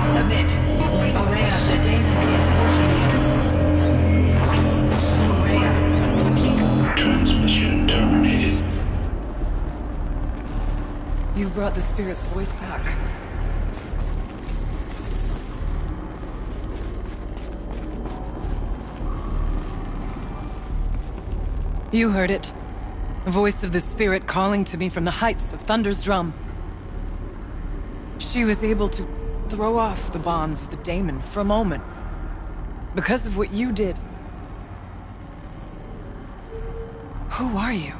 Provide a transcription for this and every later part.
Submit. Aurea, the daemon is Aurea. Transmission terminated. You brought the spirit's voice back. You heard it. The voice of the spirit calling to me from the heights of Thunder's drum. She was able to throw off the bonds of the daemon for a moment. Because of what you did. Who are you?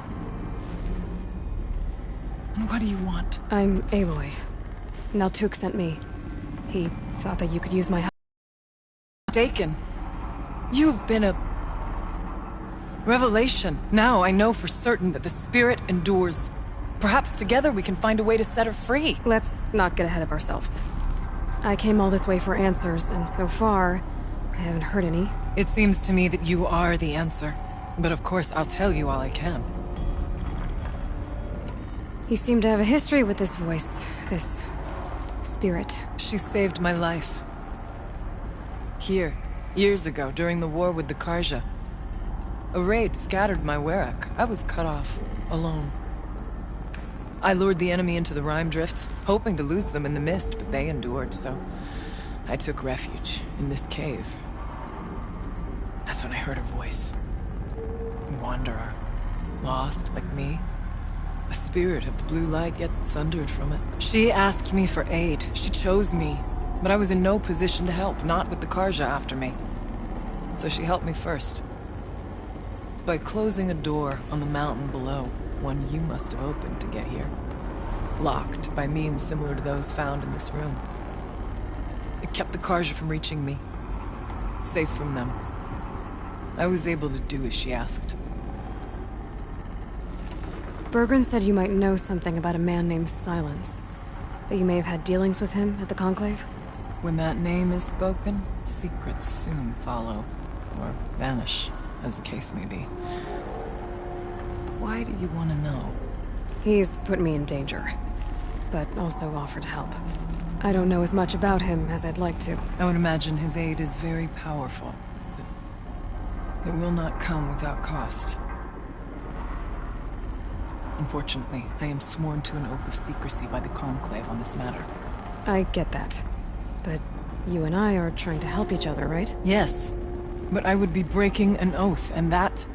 And what do you want? I'm Aloy. Naltuk sent me. He thought that you could use my help. Mistaken. You've been a revelation. Now I know for certain that the spirit endures. Perhaps together we can find a way to set her free. Let's not get ahead of ourselves. I came all this way for answers, and so far, I haven't heard any. It seems to me that you are the answer. But of course, I'll tell you all I can. You seem to have a history with this voice, this spirit. She saved my life. Here, years ago, during the war with the Karja. A raid scattered my Werak. I was cut off, alone. I lured the enemy into the Rime Drift, hoping to lose them in the mist, but they endured, so I took refuge in this cave. That's when I heard her voice. A wanderer, lost like me. A spirit of the blue light, yet sundered from it. She asked me for aid. She chose me, but I was in no position to help, not with the Karja after me. So she helped me first. By closing a door on the mountain below, one you must have opened to get here. Locked by means similar to those found in this room. It kept the Karja from reaching me. Safe from them. I was able to do as she asked. Bergren said you might know something about a man named Silence. That you may have had dealings with him at the Conclave? When that name is spoken, secrets soon follow. Or vanish, as the case may be. Why do you want to know? He's put me in danger, but also offered help. I don't know as much about him as I'd like to. I would imagine his aid is very powerful, but it will not come without cost. Unfortunately, I am sworn to an oath of secrecy by the Conclave on this matter. I get that. But you and I are trying to help each other, right? Yes, but I would be breaking an oath, and that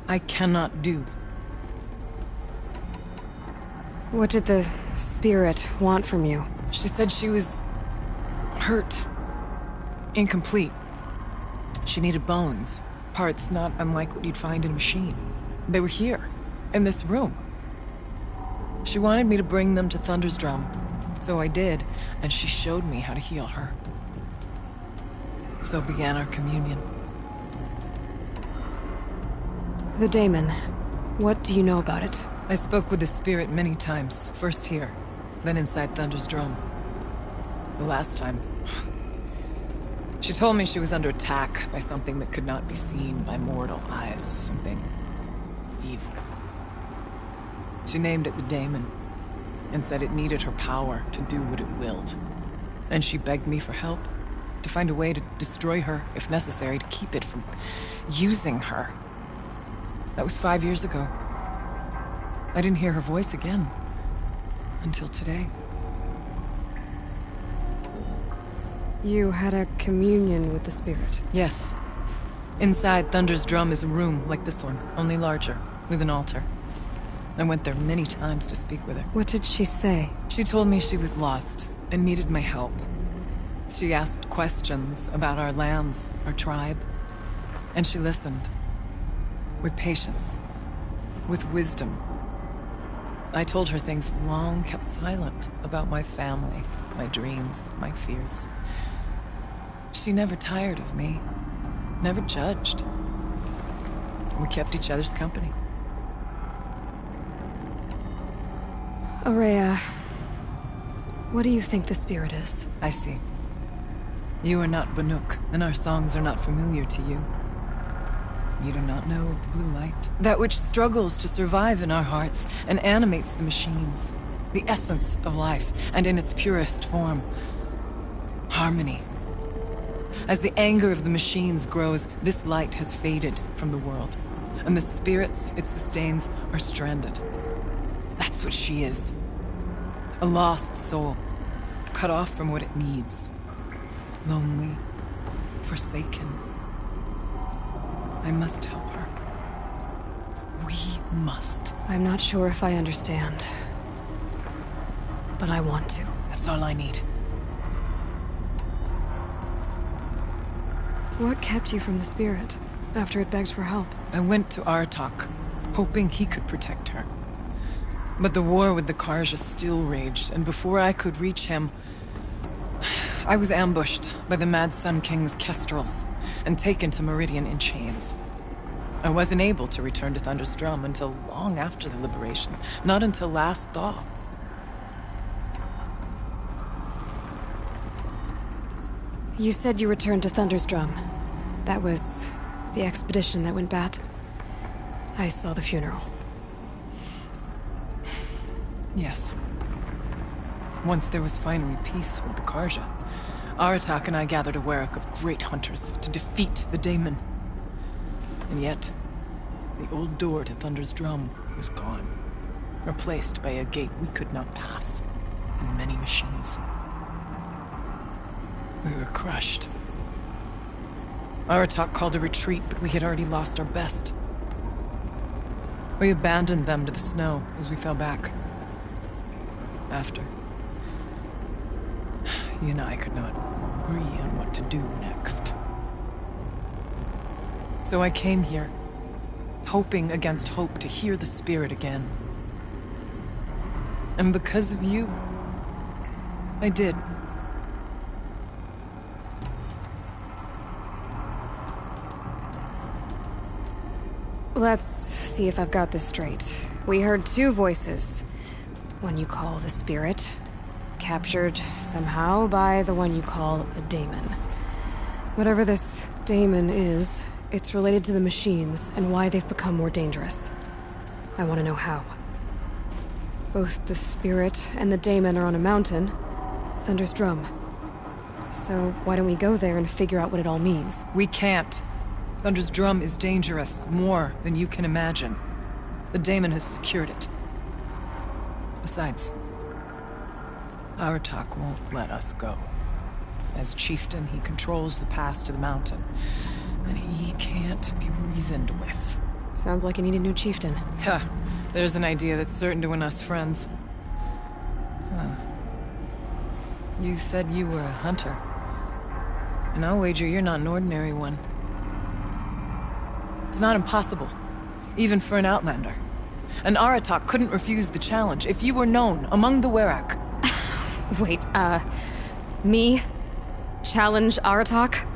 I cannot do. What did the spirit want from you? She said she was hurt. Incomplete. She needed bones. Parts not unlike what you'd find in a machine. They were here, in this room. She wanted me to bring them to Thunder's drum. So I did, and she showed me how to heal her. So began our communion. The daemon. What do you know about it? I spoke with the spirit many times. First here, then inside Thunder's drum. The last time... She told me she was under attack by something that could not be seen by mortal eyes. Something... evil. She named it the daemon, and said it needed her power to do what it willed. And she begged me for help, to find a way to destroy her, if necessary, to keep it from using her. That was 5 years ago. I didn't hear her voice again, until today. You had a communion with the spirit? Yes. Inside Thunder's drum is a room like this one, only larger, with an altar. I went there many times to speak with her. What did she say? She told me she was lost and needed my help. She asked questions about our lands, our tribe, and she listened. With patience. With wisdom. I told her things long kept silent about my family, my dreams, my fears. She never tired of me. Never judged. We kept each other's company. Aurea, what do you think the spirit is? I see. You are not Banuk, and our songs are not familiar to you. You do not know of the blue light. That which struggles to survive in our hearts and animates the machines. The essence of life, and in its purest form. Harmony. As the anger of the machines grows, this light has faded from the world, and the spirits it sustains are stranded. That's what she is. A lost soul, cut off from what it needs. Lonely, forsaken. I must help her. We must. I'm not sure if I understand, but I want to. That's all I need. What kept you from the spirit after it begged for help? I went to Aratak, hoping he could protect her. But the war with the Karja still raged, and before I could reach him, I was ambushed by the Mad Sun King's Kestrels and taken to Meridian in chains. I wasn't able to return to Thunder's Drum until long after the liberation, not until last thaw. You said you returned to Thunder's Drum. That was the expedition that went bad. I saw the funeral. Yes. Once there was finally peace with the Karja, Aratak and I gathered a Werak of great hunters to defeat the Daemon. And yet, the old door to Thunder's Drum was gone, replaced by a gate we could not pass, and many machines. We were crushed. Aratak called a retreat, but we had already lost our best. We abandoned them to the snow as we fell back. After, he and I could not agree on what to do next. So I came here, hoping against hope to hear the spirit again. And because of you, I did. Let's see if I've got this straight. We heard two voices. One you call the spirit, captured somehow by the one you call a daemon. Whatever this daemon is, it's related to the machines and why they've become more dangerous. I want to know how. Both the spirit and the daemon are on a mountain, Thunder's Drum. So why don't we go there and figure out what it all means? We can't. Thunder's Drum is dangerous, more than you can imagine. The daemon has secured it. Besides, Aratak won't let us go. As chieftain, he controls the pass to the mountain, and he can't be reasoned with. Sounds like you need a new chieftain. Huh. There's an idea that's certain to win us friends. Huh. You said you were a hunter. And I'll wager you're not an ordinary one. It's not impossible, even for an outlander. And Aratak couldn't refuse the challenge if you were known among the Werak. Wait, me? Challenge Aratak?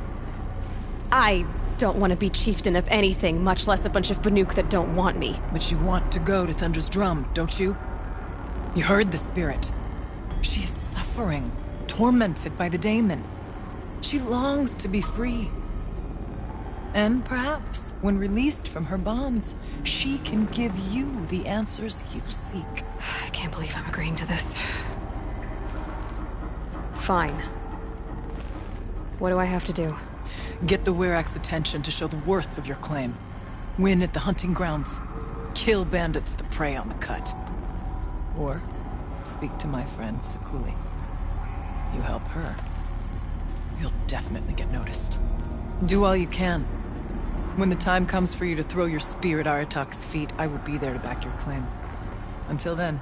I don't want to be chieftain of anything, much less a bunch of Banuk that don't want me. But you want to go to Thunder's Drum, don't you? You heard the spirit. She is suffering, tormented by the daemon. She longs to be free. And perhaps, when released from her bonds, she can give you the answers you seek. I can't believe I'm agreeing to this. Fine. What do I have to do? Get the Werak's attention to show the worth of your claim. Win at the hunting grounds. Kill bandits that prey on the cut. Or speak to my friend Sekuli. You help her, you'll definitely get noticed. Do all you can. When the time comes for you to throw your spear at Aratak's feet, I will be there to back your claim. Until then,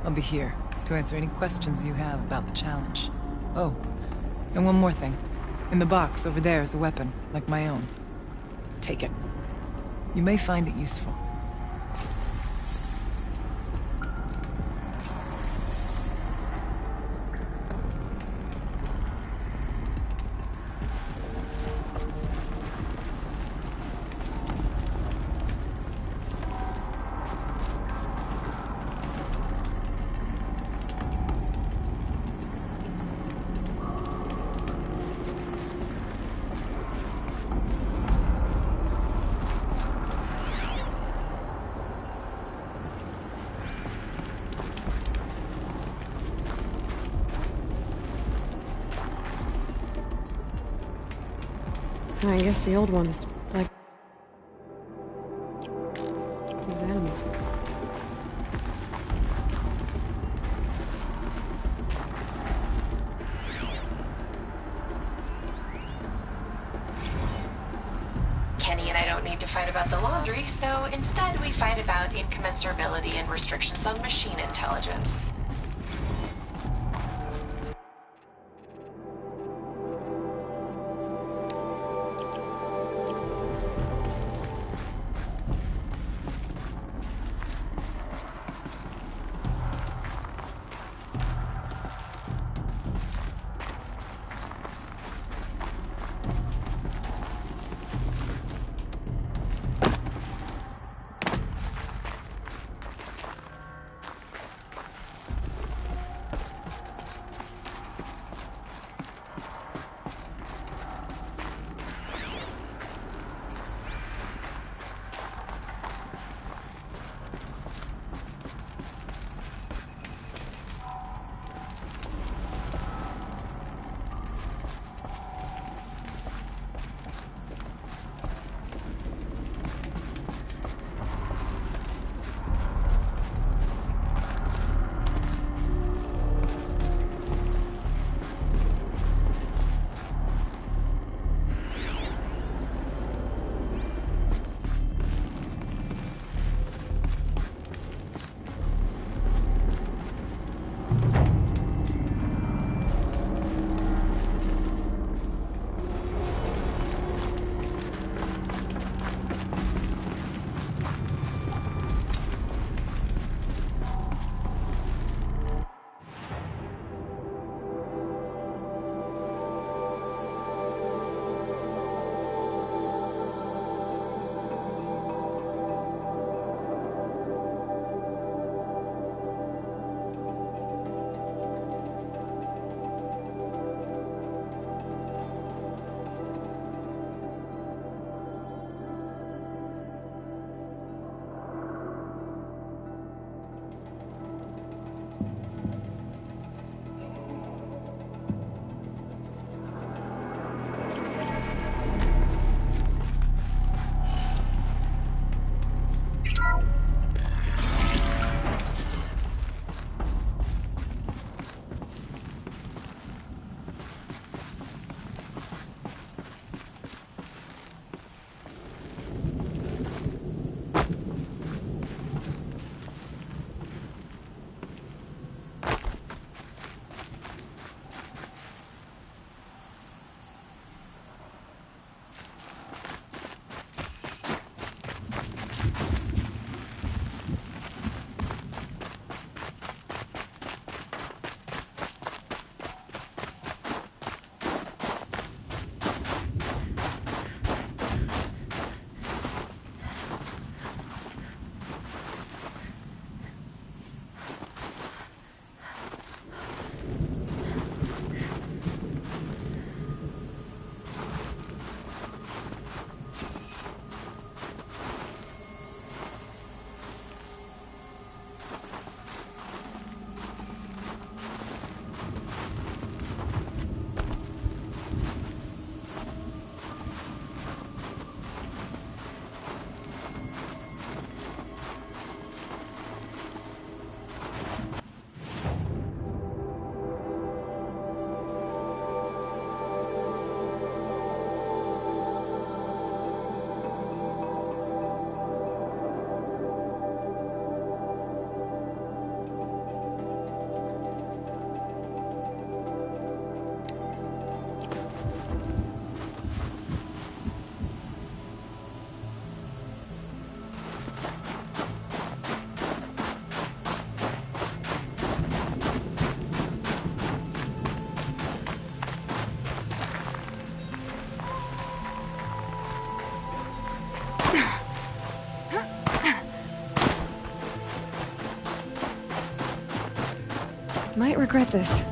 I'll be here to answer any questions you have about the challenge. Oh, and one more thing. In the box over there is a weapon, like my own. Take it. You may find it useful. I guess the old ones, like these animals. Kenny and I don't need to fight about the laundry, so instead we fight about incommensurability and restrictions on machine intelligence. Might regret this.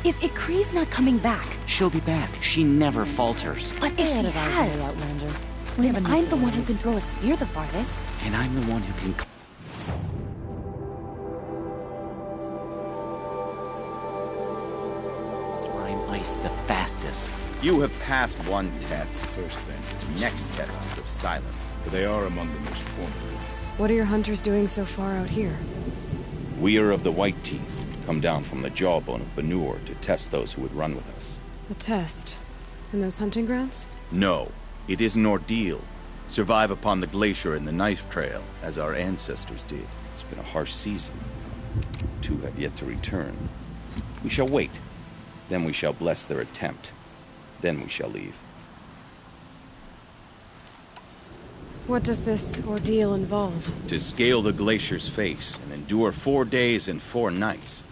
If Ikri's not coming back, She'll be back. She never falters. but if she has, Outlander. then I'm the one who can throw a spear the farthest. And I'm the one who can climb ice the fastest. You have passed one test. First vengeance. The next test is of silence. For they are among the most formidable. What are your hunters doing so far out here? We are of the White Teeth, come down from the jawbone of Banur to test those who would run with us. A test? In those hunting grounds? No, it is an ordeal. Survive upon the glacier and the knife trail, as our ancestors did. It's been a harsh season. 2 have yet to return. We shall wait. Then we shall bless their attempt. Then we shall leave. What does this ordeal involve? To scale the glacier's face and endure 4 days and 4 nights,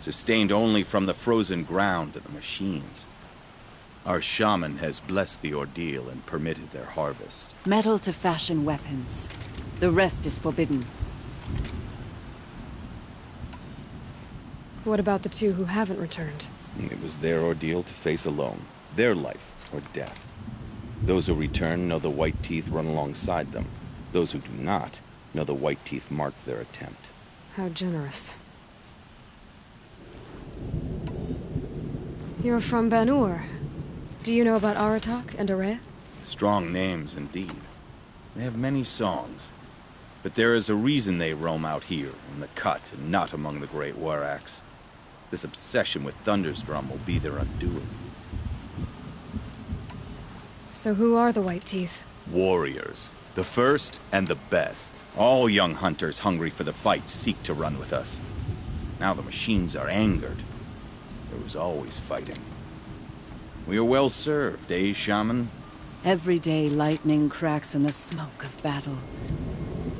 sustained only from the frozen ground and the machines. Our shaman has blessed the ordeal and permitted their harvest. Metal to fashion weapons. The rest is forbidden. What about the 2 who haven't returned? It was their ordeal to face alone. Their life or death. Those who return know the White Teeth run alongside them. Those who do not know the White Teeth marked their attempt. How generous. You're from Banur. Do you know about Aratak and Areya? Strong names indeed. They have many songs. But there is a reason they roam out here, in the cut, and not among the great Warracks. This obsession with Thundersdrum will be their undoing. So who are the White Teeth? Warriors. The first and the best. All young hunters hungry for the fight seek to run with us. Now the machines are angered. There was always fighting. We are well served, eh, Shaman? Every day lightning cracks in the smoke of battle.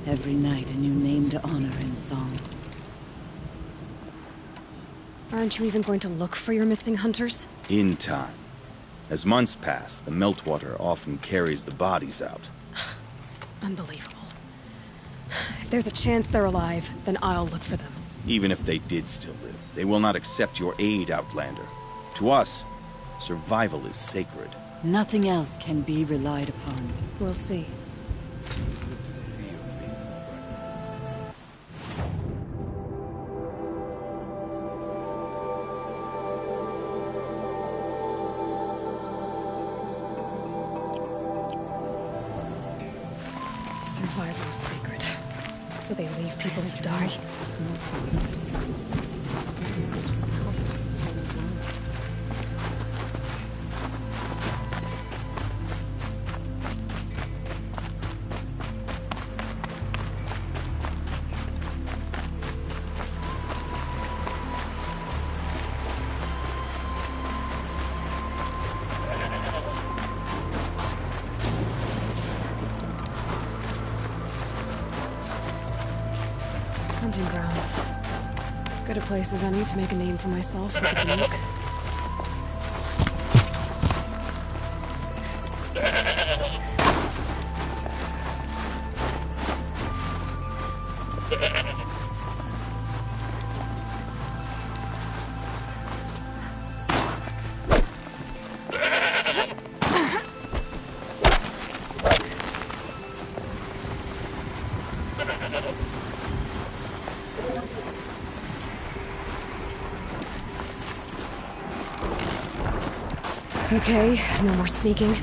Every night a new name to honor in song. Aren't you even going to look for your missing hunters? In time. As months pass, the meltwater often carries the bodies out. Unbelievable. If there's a chance they're alive, then I'll look for them. Even if they did still live, they will not accept your aid, Outlander. To us, survival is sacred. Nothing else can be relied upon. We'll see. Survival is sacred. So they leave people to die? Hunting grounds. Good a place as any to make a name for myself with a nuke. Okay, no more sneaking.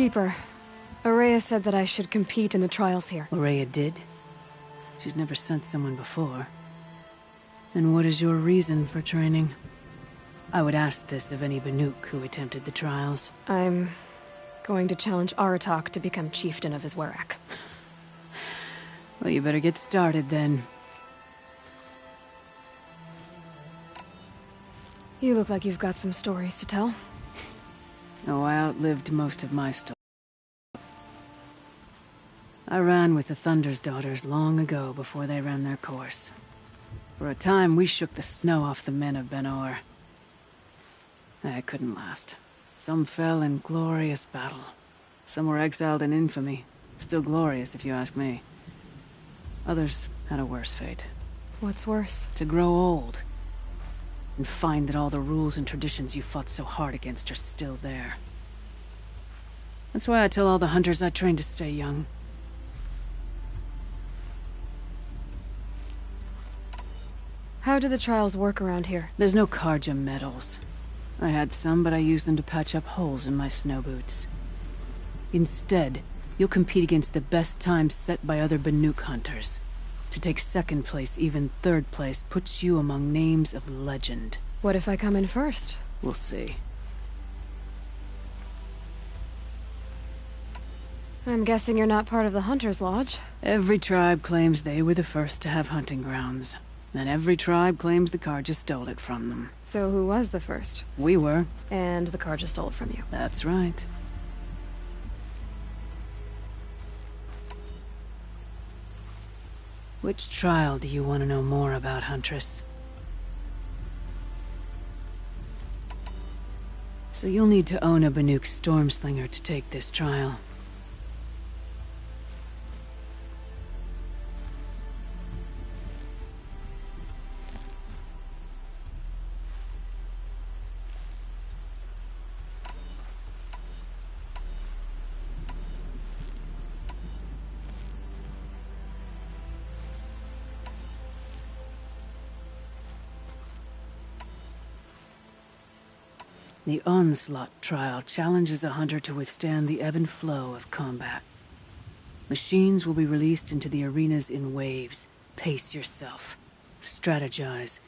Keeper, Aurea said that I should compete in the trials here. Aurea did? She's never sent someone before. And what is your reason for training? I would ask this of any Banuk who attempted the trials. I'm going to challenge Aratak to become chieftain of his Werak. Well, you better get started then. You look like you've got some stories to tell. Oh, I outlived most of my story. I ran with the Thunder's daughters long ago before they ran their course. For a time, we shook the snow off the men of Ben-Or. It couldn't last. Some fell in glorious battle. Some were exiled in infamy. Still glorious, if you ask me. Others had a worse fate. What's worse? To grow old. And find that all the rules and traditions you fought so hard against are still there. That's why I tell all the hunters I train to stay young. How do the trials work around here? There's no Carja medals. I had some, but I used them to patch up holes in my snow boots. Instead, you'll compete against the best times set by other Banuk hunters. To take second place, even third place, puts you among names of legend. What if I come in first? We'll see. I'm guessing you're not part of the Hunter's Lodge. Every tribe claims they were the first to have hunting grounds. And every tribe claims the Carja stole it from them. So who was the first? We were. And the Carja stole it from you. That's right. Which trial do you want to know more about, Huntress? So you'll need to own a Banuk Stormslinger to take this trial. The Onslaught trial challenges a hunter to withstand the ebb and flow of combat. Machines will be released into the arenas in waves. Pace yourself. Strategize.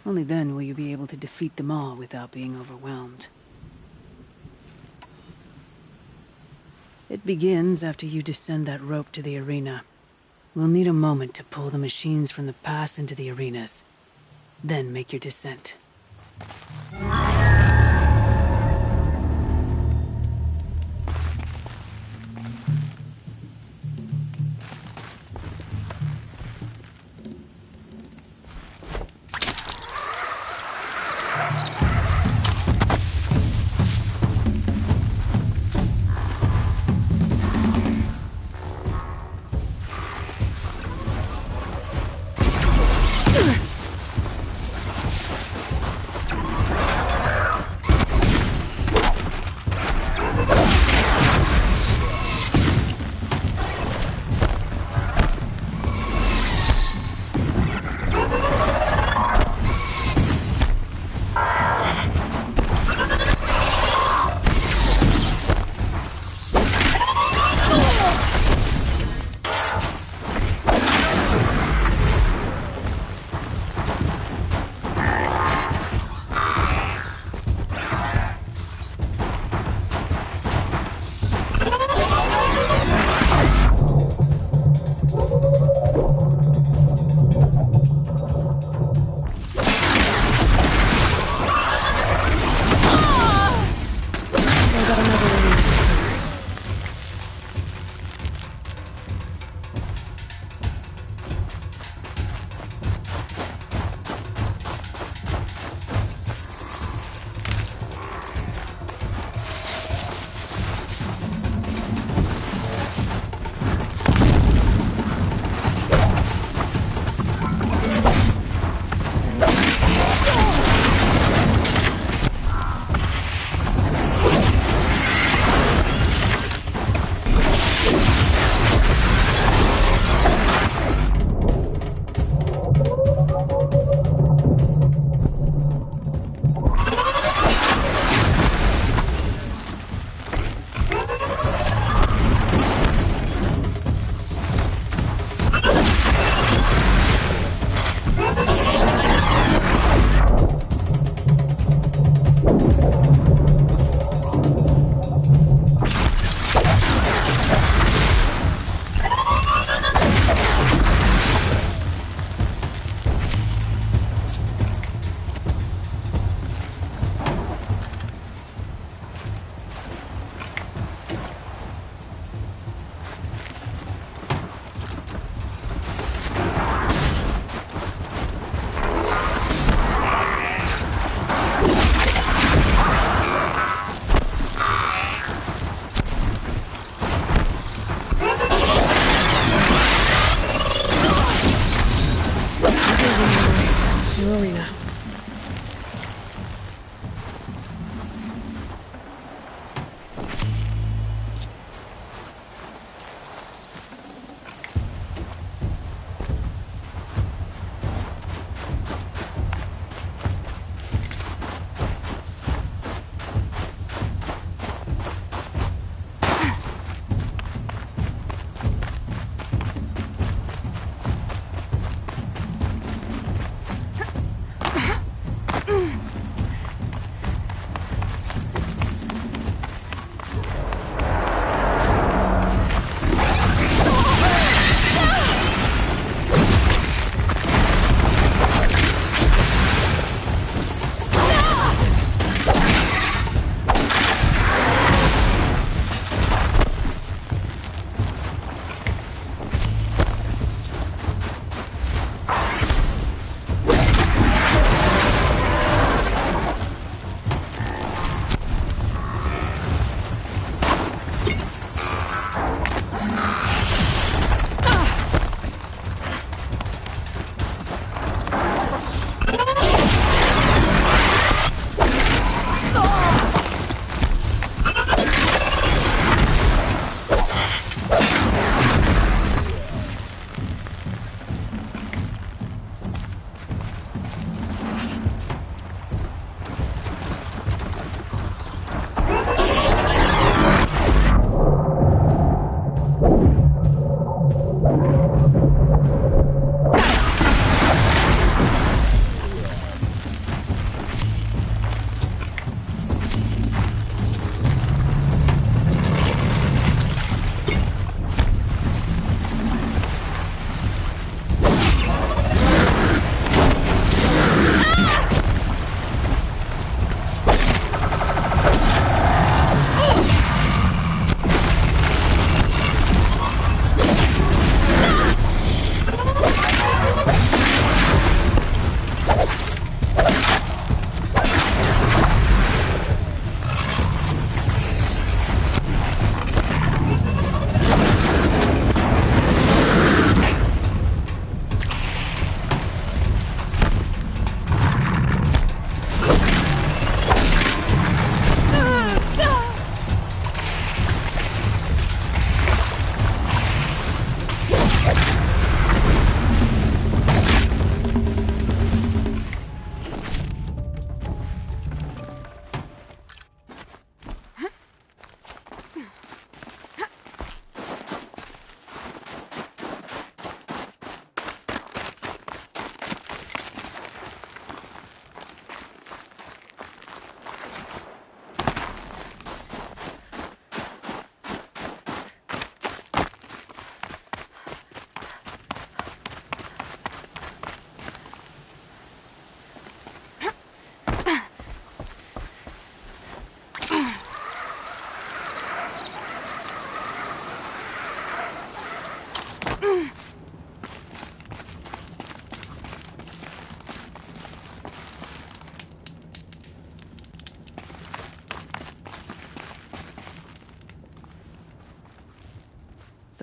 Only then will you be able to defeat them all without being overwhelmed. It begins after you descend that rope to the arena. We'll need a moment to pull the machines from the pass into the arenas. Then make your descent.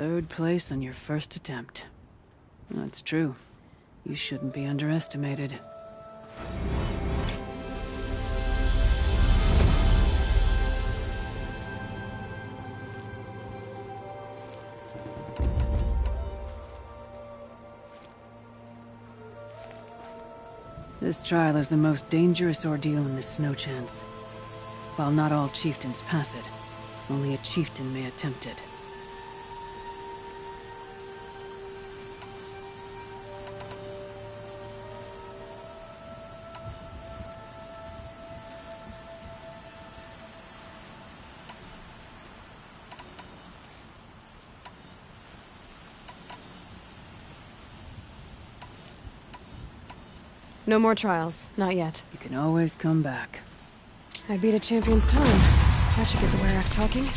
3rd place on your first attempt. That's true. You shouldn't be underestimated. This trial is the most dangerous ordeal in the Snow Chance. While not all chieftains pass it, only a chieftain may attempt it. No more trials. Not yet. You can always come back. I beat a champion's time. That should get the Werak talking.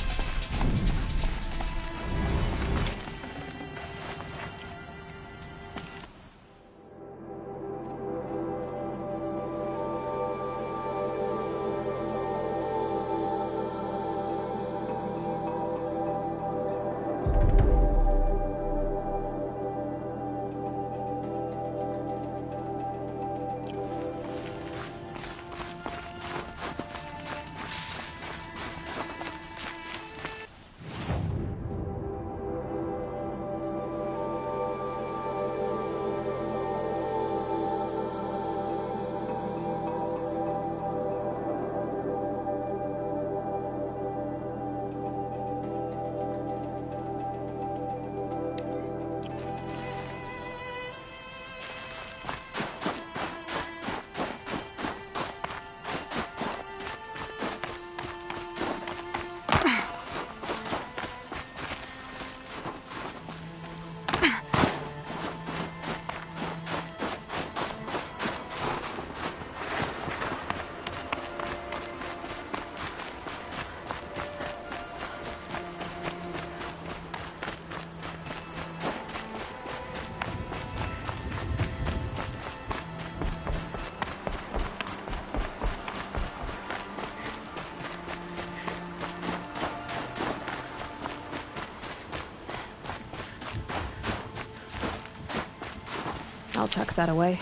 I'll tuck that away.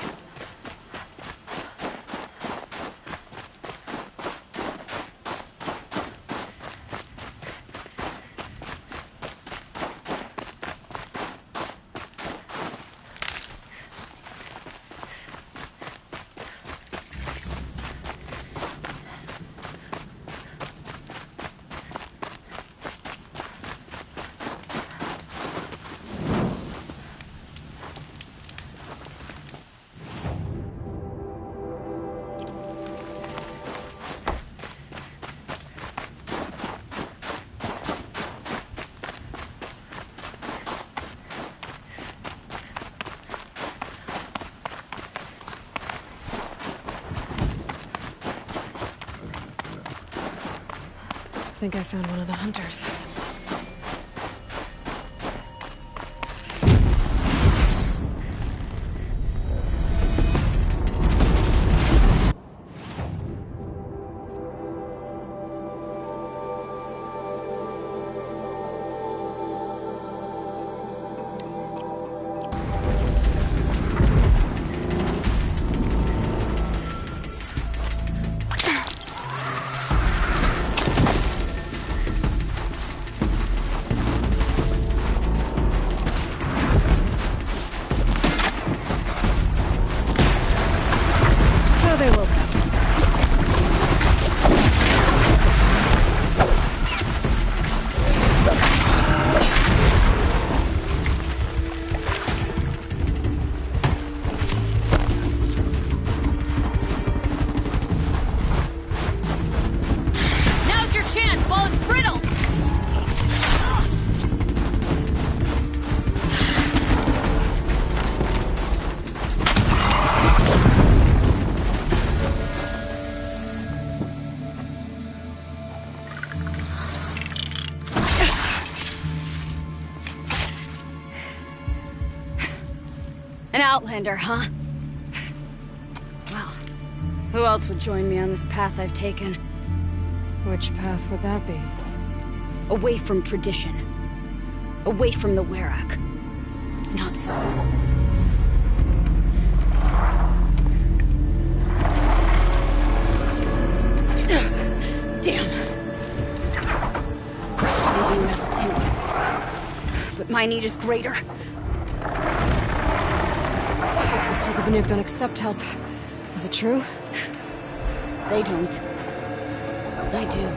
I think I found one of the hunters. An outlander, huh? Well, who else would join me on this path I've taken? Which path would that be? Away from tradition. away from the Werak. It's not so. Damn. They need metal too. But my need is greater. I was told the Banuk don't accept help. Is it true? They don't. I do.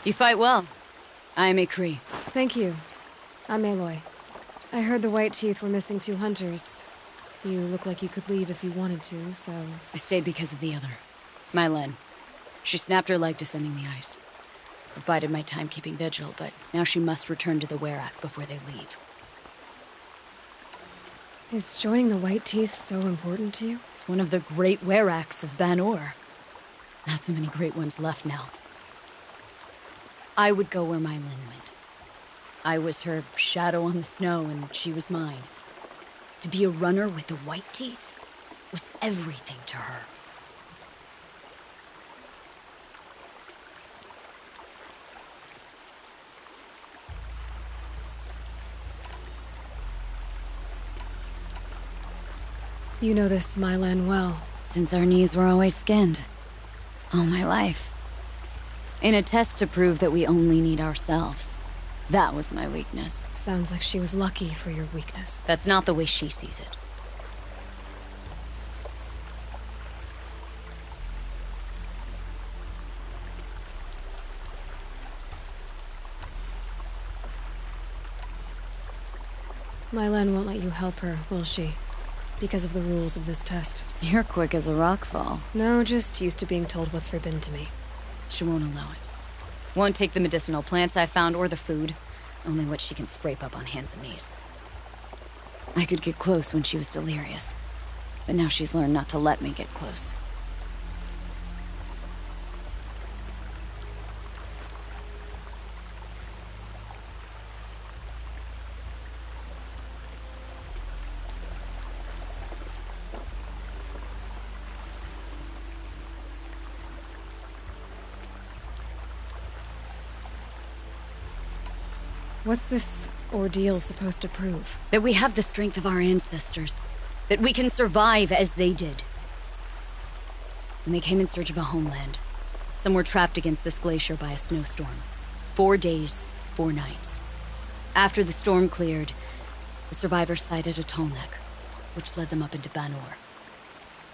You fight well. I'm Ikri. Thank you. I'm Aloy. I heard the White Teeth were missing 2 hunters. You look like you could leave if you wanted to, so... I stayed because of the other. Mylen. She snapped her leg descending the ice. I bided my time keeping vigil, but now she must return to the Werak before they leave. Is joining the White Teeth so important to you? It's one of the great Weraks of Ban-Ur. Not so many great ones left now. I would go where Mylen went. I was her shadow on the snow, and she was mine. To be a runner with the White Teeth was everything to her. You know this Mylan well. Since our knees were always skinned. All my life. In a test to prove that we only need ourselves. That was my weakness. Sounds like she was lucky for your weakness. That's not the way she sees it. Mylan won't let you help her, will she? Because of the rules of this test. You're quick as a rockfall. No, just used to being told what's forbidden to me. She won't allow it. Won't take the medicinal plants I found or the food. Only what she can scrape up on hands and knees. I could get close when she was delirious. But now she's learned not to let me get close. What's this ordeal supposed to prove? That we have the strength of our ancestors. That we can survive as they did. When they came in search of a homeland, some were trapped against this glacier by a snowstorm. 4 days, 4 nights. After the storm cleared, the survivors sighted a Tolnek, which led them up into Banor.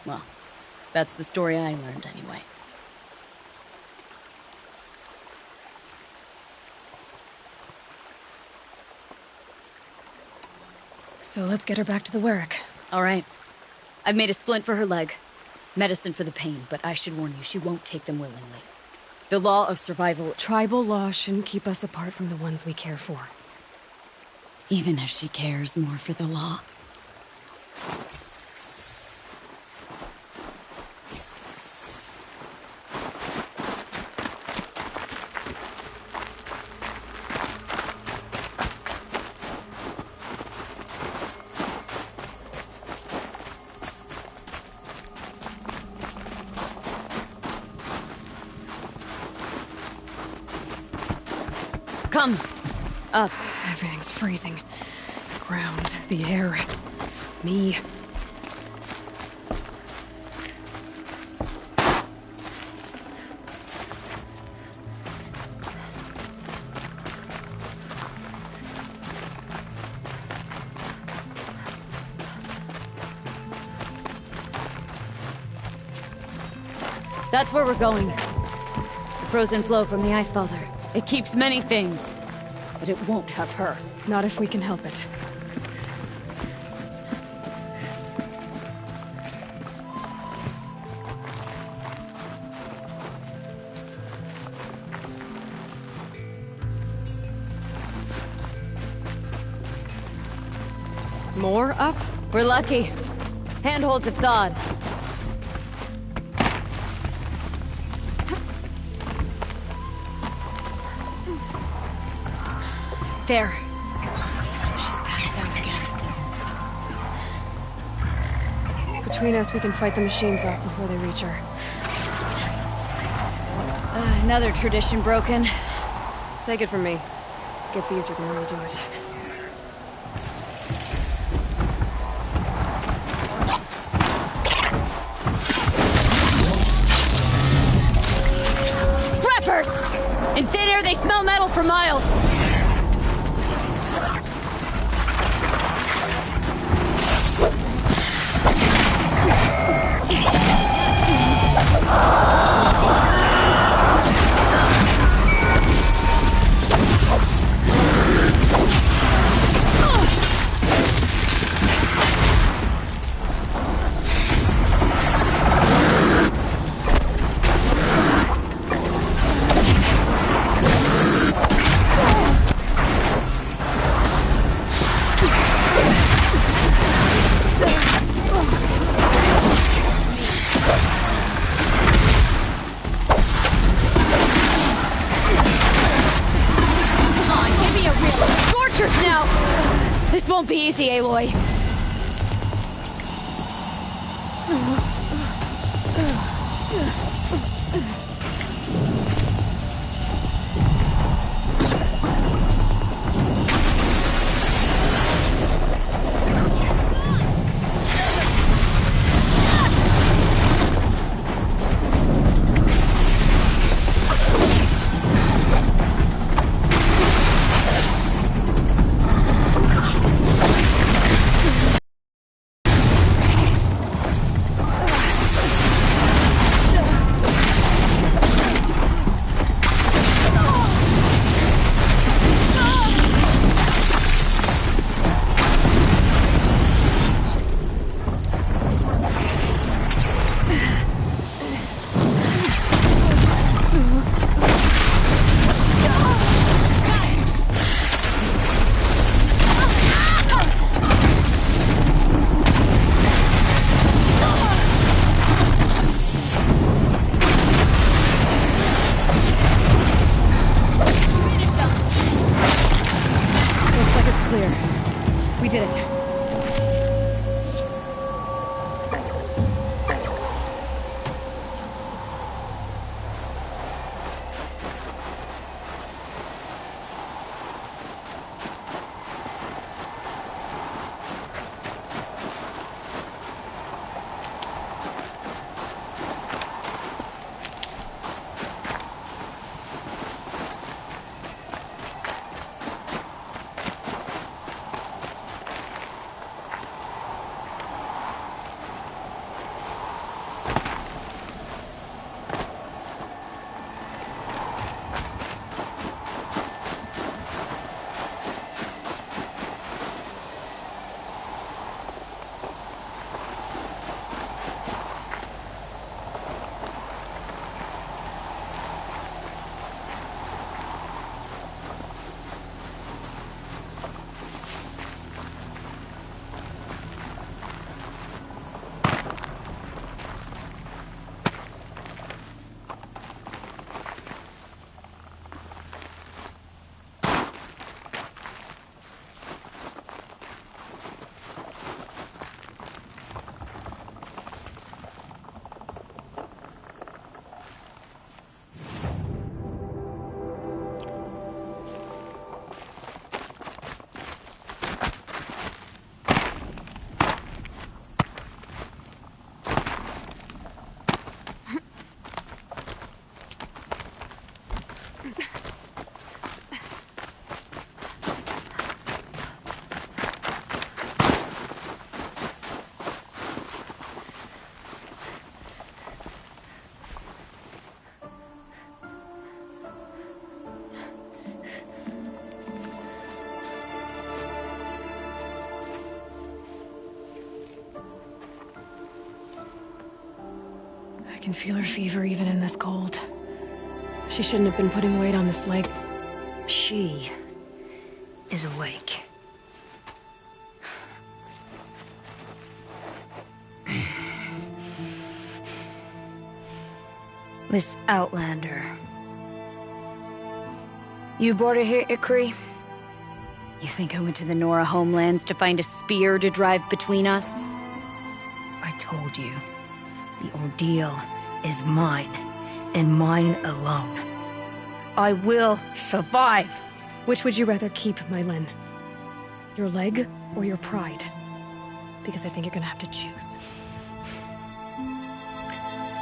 Well, that's the story I learned anyway. So let's get her back to the Werak. All right. I've made a splint for her leg. Medicine for the pain, but I should warn you, she won't take them willingly. The law of survival... Tribal law shouldn't keep us apart from the ones we care for. Even as she cares more for the law. Come. Up. Everything's freezing. The ground, the air, me. That's where we're going. The frozen flow from the Icefather. It keeps many things, but it won't have her. Not if we can help it. More up? We're lucky. Handholds have thawed. There. She's passed out again. Between us, we can fight the machines off before they reach her. Another tradition broken. Take it from me. It gets easier the more you do it. Preppers! In thin air, they smell metal for miles. This won't be easy, Aloy. can feel her fever even in this cold. She shouldn't have been putting weight on this leg. She is awake. Miss Outlander. You brought her here, Ikri? You think I went to the Nora homelands to find a spear to drive between us? I told you, the ordeal is mine, and mine alone. I will survive! Which would you rather keep, Mylin? Your leg or your pride? Because I think you're gonna have to choose.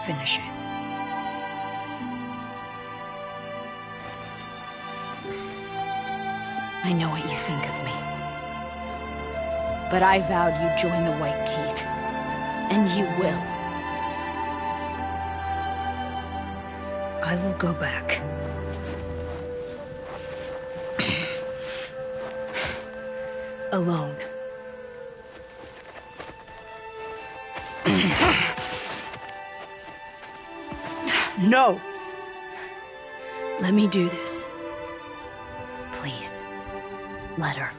Finish it. I know what you think of me. But I vowed you'd join the White Teeth. And you will. I will go back. Alone. No! Let me do this. Please, let her.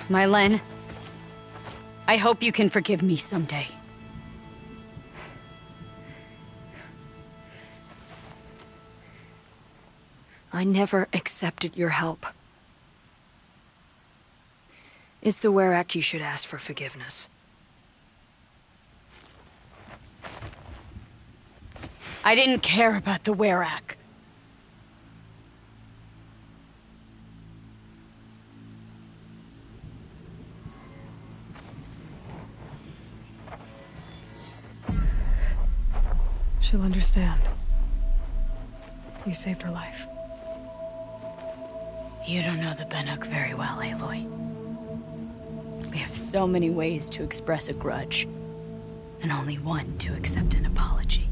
Mylin, I hope you can forgive me someday. I never accepted your help. It's the Werak you should ask for forgiveness. I didn't care about the Werak. She'll understand. You saved her life. You don't know the Banuk very well, Aloy. We have so many ways to express a grudge, and only one to accept an apology.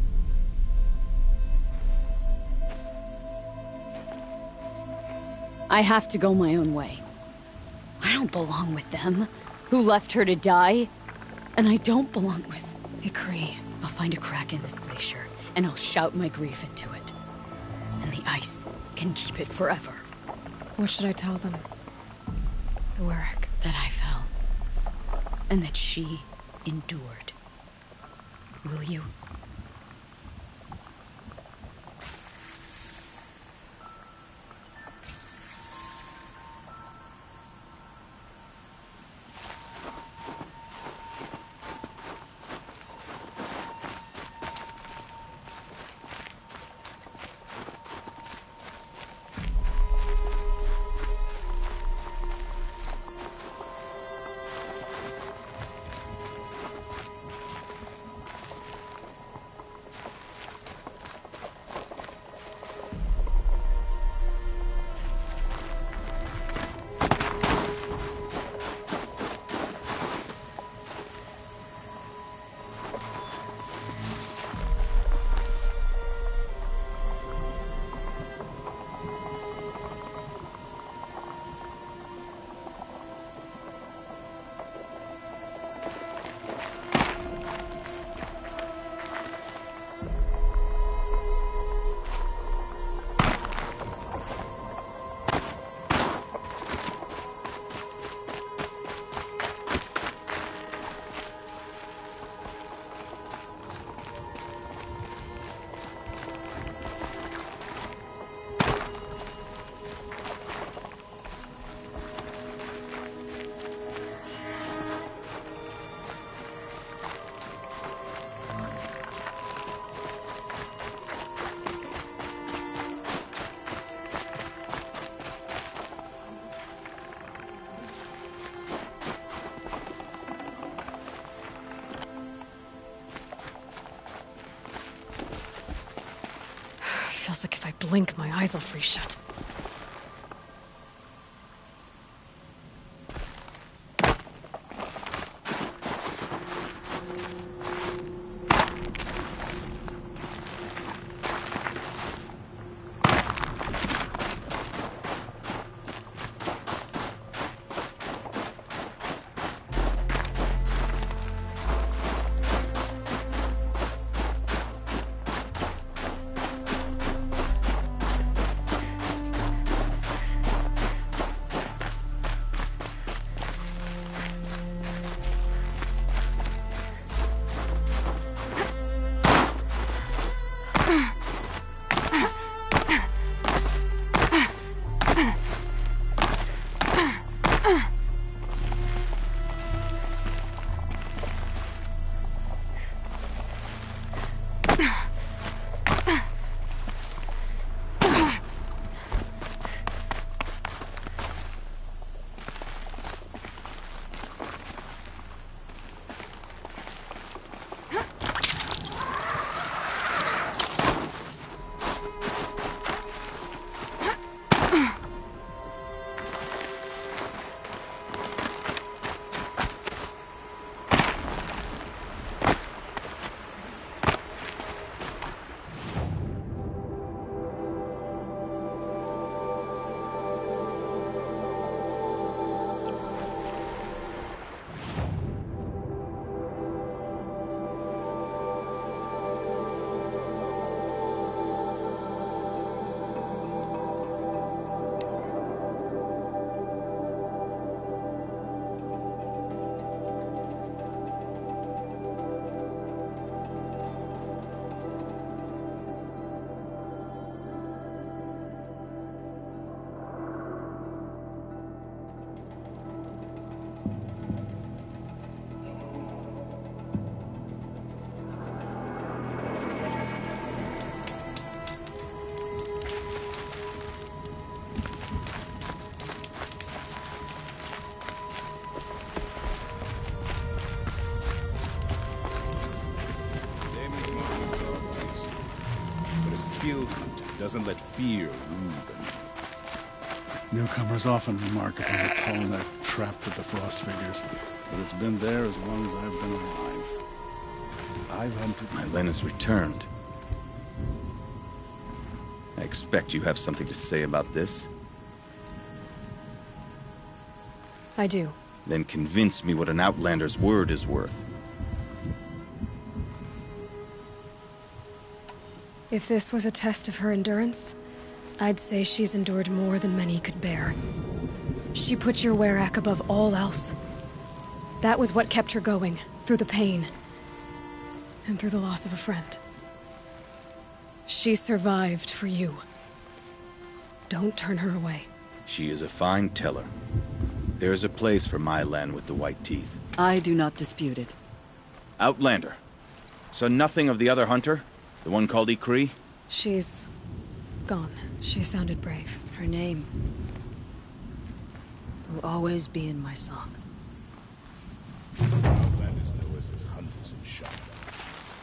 I have to go my own way. I don't belong with them, who left her to die. And I don't belong with Ikri. I'll find a crack in this glacier, and I'll shout my grief into it. And the ice can keep it forever. What should I tell them? The Werak. That I fell. And that she endured. Will you? Feels like if I blink, my eyes will freeze shut. doesn't let fear rule them. Newcomers often remark upon the tall neck trapped with the frost figures, but it's been there as long as I've been alive. I've hunted... My Len has returned. I expect you have something to say about this. I do. Then convince me what an Outlander's word is worth. If this was a test of her endurance, I'd say she's endured more than many could bear. She put your Werak above all else. That was what kept her going, through the pain. And through the loss of a friend. She survived for you. Don't turn her away. She is a fine teller. There is a place for my Len with the white teeth. I do not dispute it. Outlander. So nothing of the other hunter? The one called Ikri? She's... gone. She sounded brave. Her name will always be in my song. Outlanders know us as hunters and shoppers,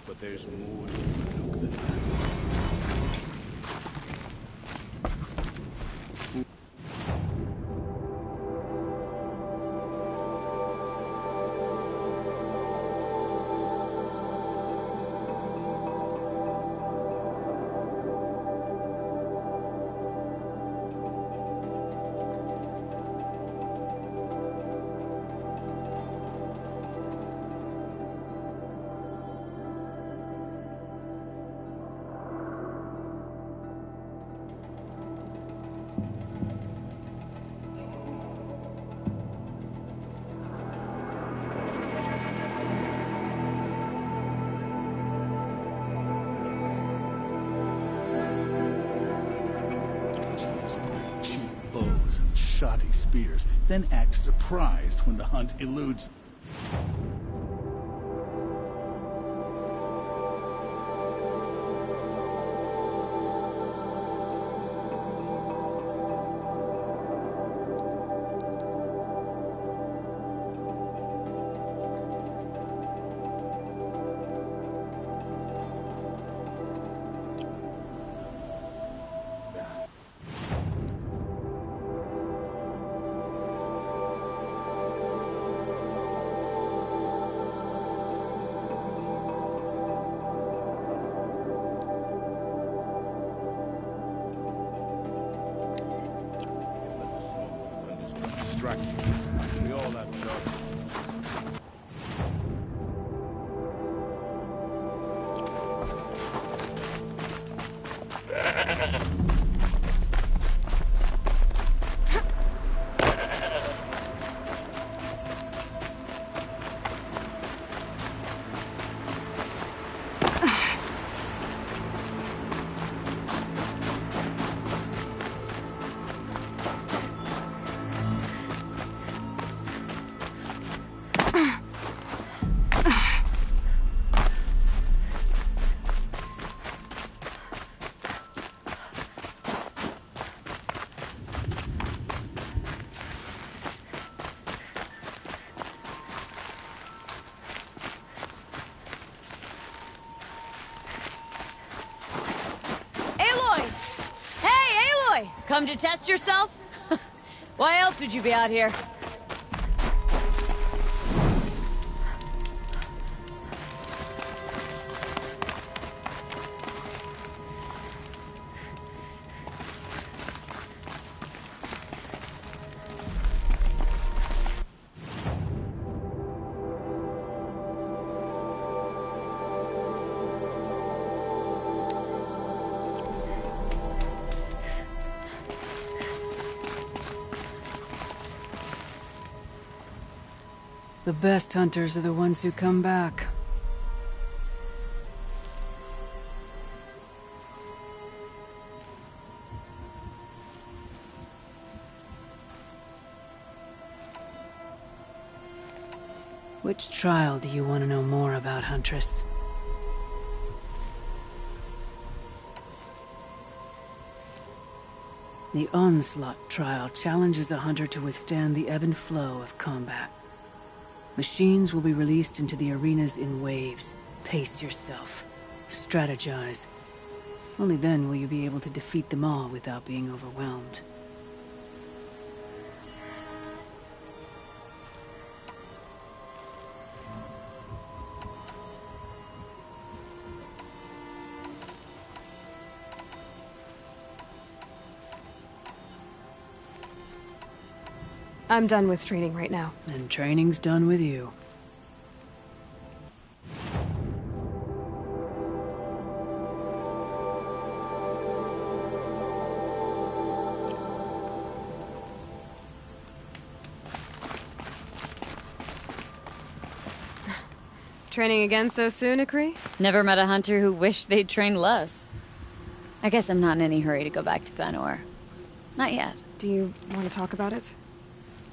but there's more to Nanook than that. Shoddy spears, then act surprised when the hunt eludes. We all have jobs. Come to test yourself? Why else would you be out here? The best hunters are the ones who come back. Which trial do you want to know more about, Huntress? The Onslaught trial challenges a hunter to withstand the ebb and flow of combat. Machines will be released into the arenas in waves. Pace yourself. Strategize. Only then will you be able to defeat them all without being overwhelmed. I'm done with training right now. And training's done with you. Training again so soon, Akri? Never met a hunter who wished they'd trained less. I guess I'm not in any hurry to go back to Ban-Or. Not yet. Do you want to talk about it?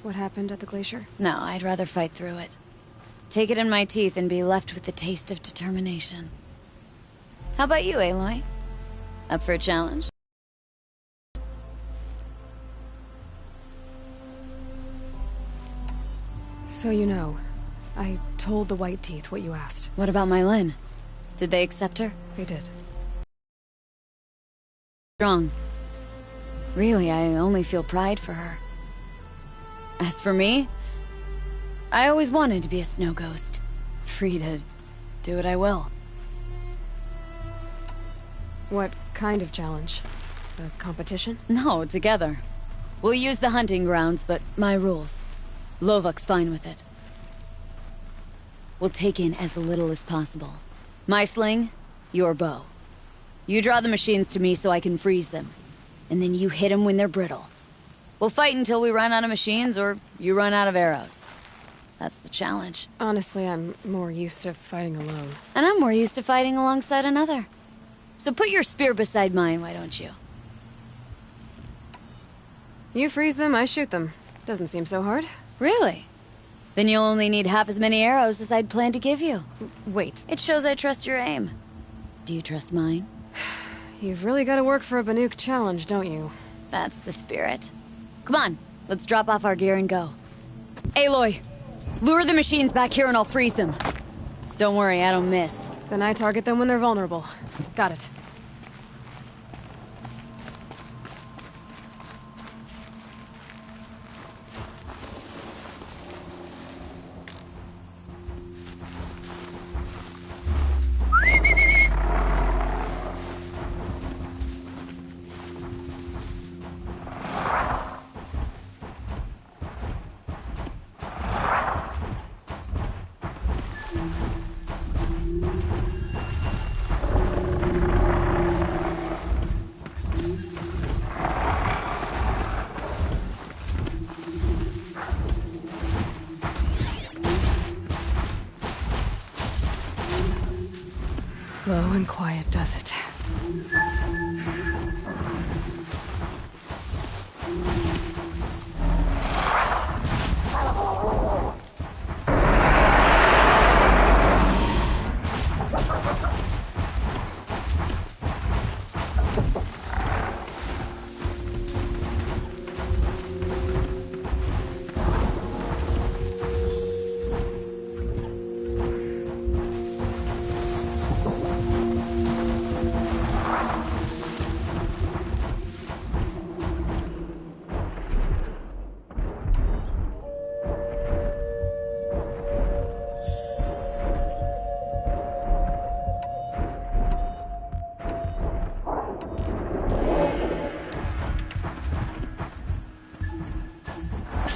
What happened at the glacier? No, I'd rather fight through it. Take it in my teeth and be left with the taste of determination. How about you, Aloy? Up for a challenge? So you know, I told the White Teeth what you asked. What about my Lynn? Did they accept her? They did. Strong. Really, I only feel pride for her. As for me, I always wanted to be a snow ghost. Free to do what I will. What kind of challenge? A competition? No, together. We'll use the hunting grounds, but my rules. Lovok's fine with it. We'll take in as little as possible. My sling, your bow. You draw the machines to me so I can freeze them. And then you hit them when they're brittle. We'll fight until we run out of machines or you run out of arrows. That's the challenge. Honestly, I'm more used to fighting alone. And I'm more used to fighting alongside another. So put your spear beside mine, why don't you? You freeze them, I shoot them. Doesn't seem so hard. Really? Then you'll only need half as many arrows as I'd planned to give you. Wait. It shows I trust your aim. Do you trust mine? You've really got to work for a Banuk challenge, don't you? That's the spirit. Come on, let's drop off our gear and go. Aloy, lure the machines back here and I'll freeze them. Don't worry, I don't miss. Then I target them when they're vulnerable. Got it. Low and quiet does it.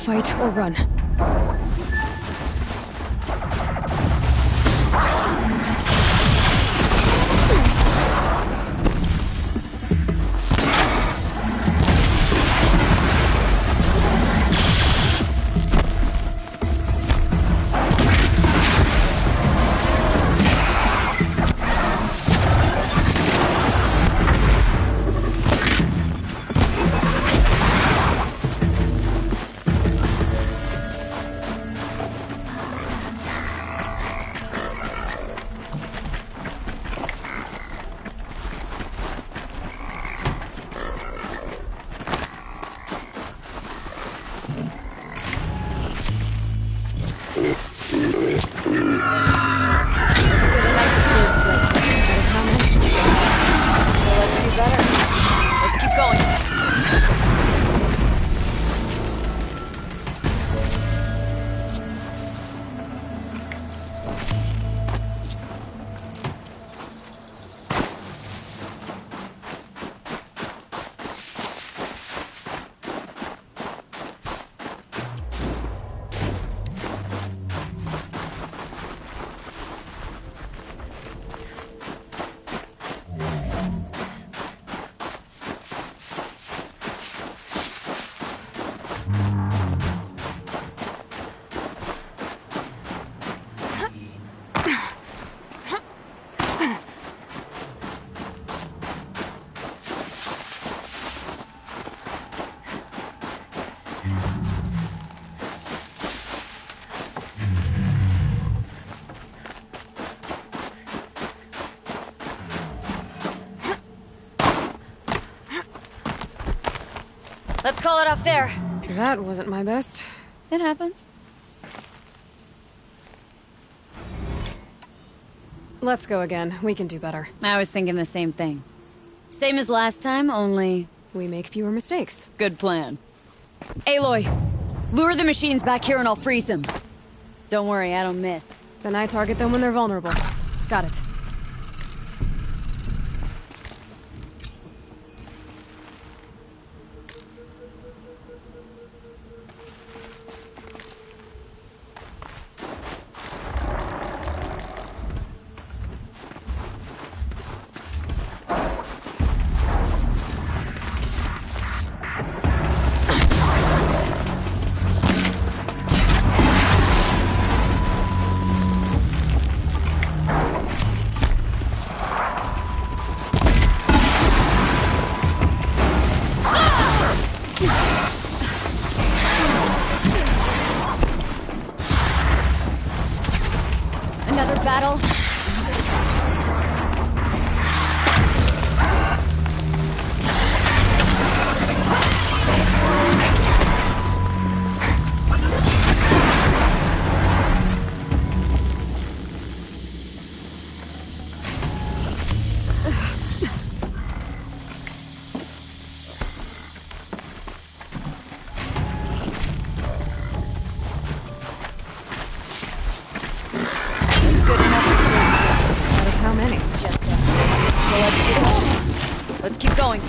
Fight or run. Let's call it off there. That wasn't my best. It happens. Let's go again. We can do better. I was thinking the same thing. Same as last time, only... we make fewer mistakes. Good plan. Aloy, lure the machines back here and I'll freeze them. Don't worry, I don't miss. Then I target them when they're vulnerable. Got it. Another battle. Let's keep going.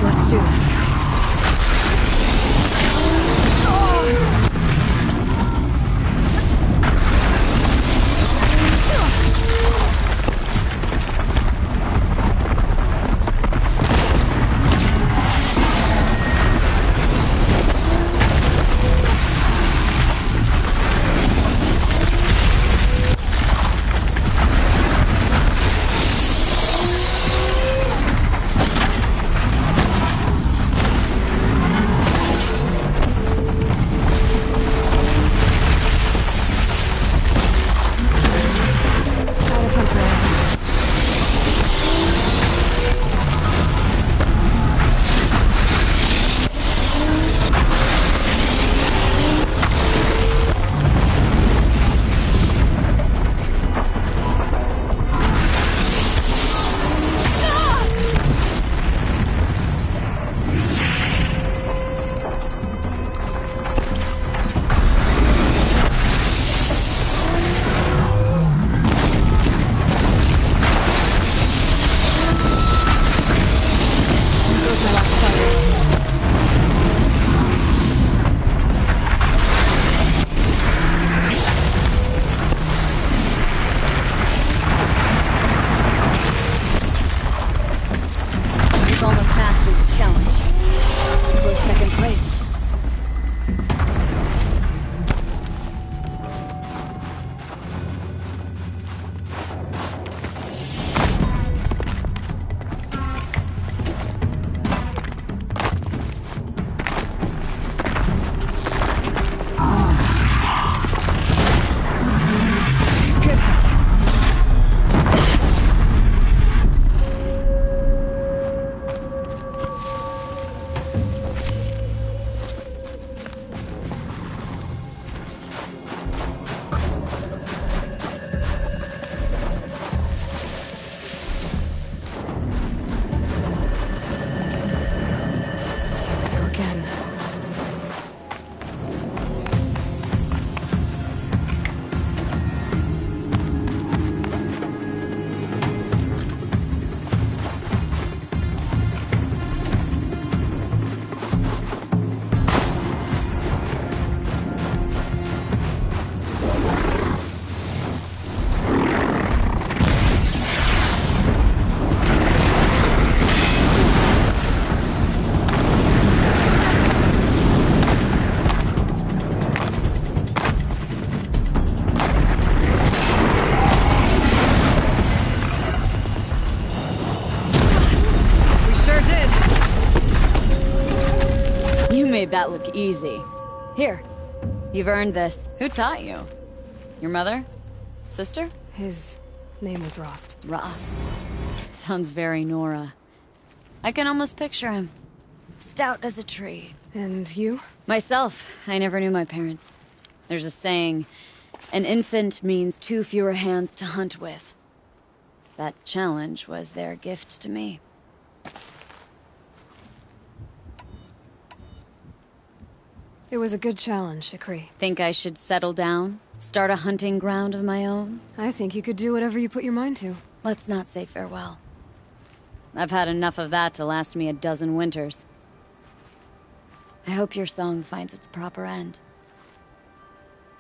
Let's do this. made that look easy. Here, you've earned this. Who taught you? Your mother? Sister? His name was Rost. Rost. Sounds very Nora. I can almost picture him. Stout as a tree. And you? Myself, I never knew my parents. There's a saying, an infant means 2 fewer hands to hunt with. That challenge was their gift to me. It was a good challenge, Ikri. Think I should settle down? Start a hunting ground of my own? I think you could do whatever you put your mind to. Let's not say farewell. I've had enough of that to last me a dozen winters. I hope your song finds its proper end.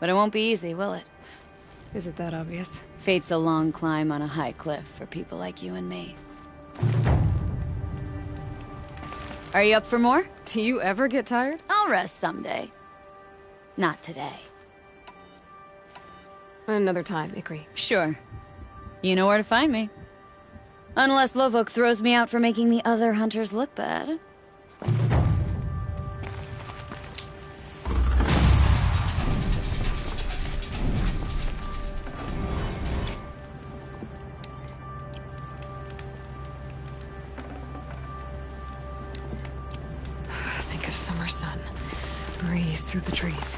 But it won't be easy, will it? Is it that obvious? Fate's a long climb on a high cliff for people like you and me. Are you up for more? Do you ever get tired? I'll rest someday. Not today. Another time, Ikri. Sure. You know where to find me. Unless Lovok throws me out for making the other hunters look bad. Think of summer sun. Breeze through the trees.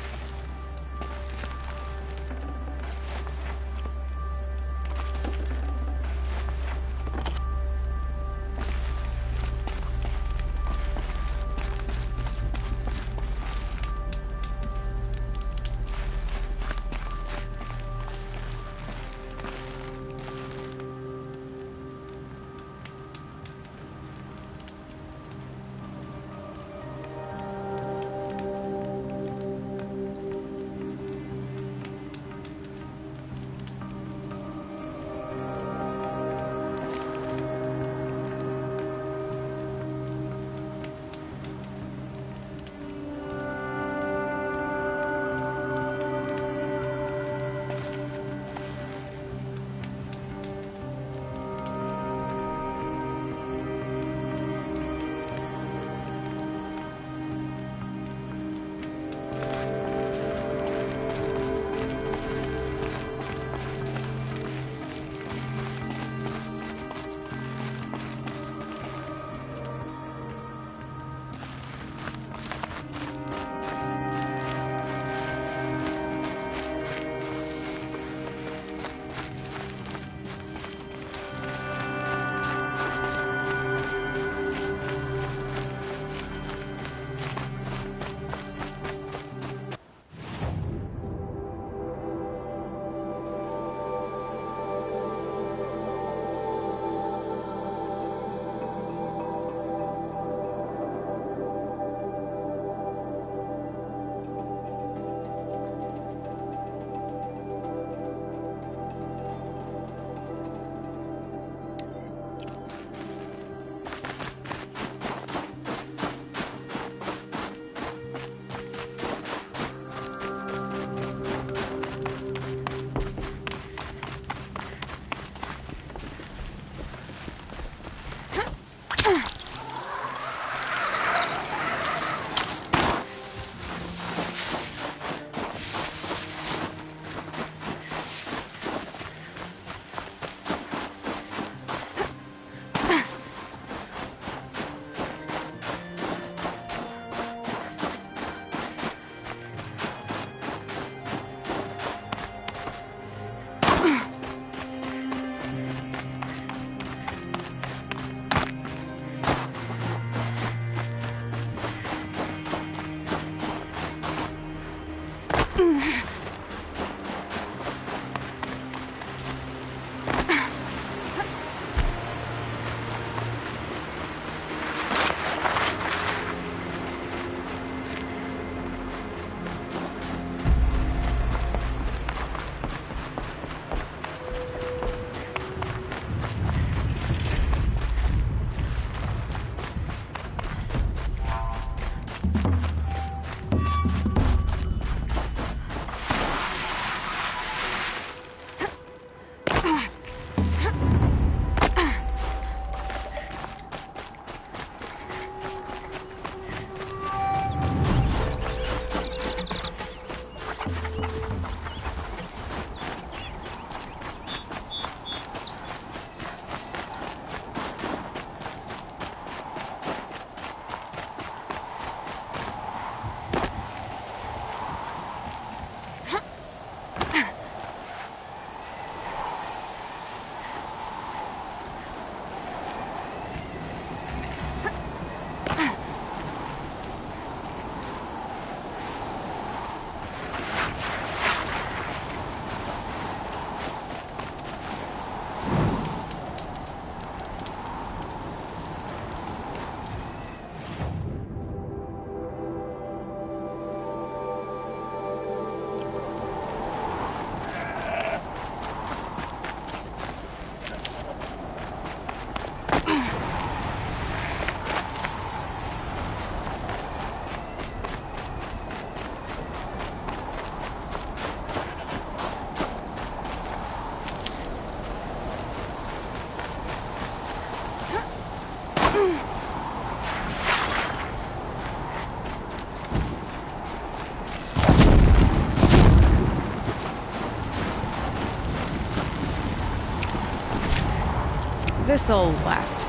This'll last.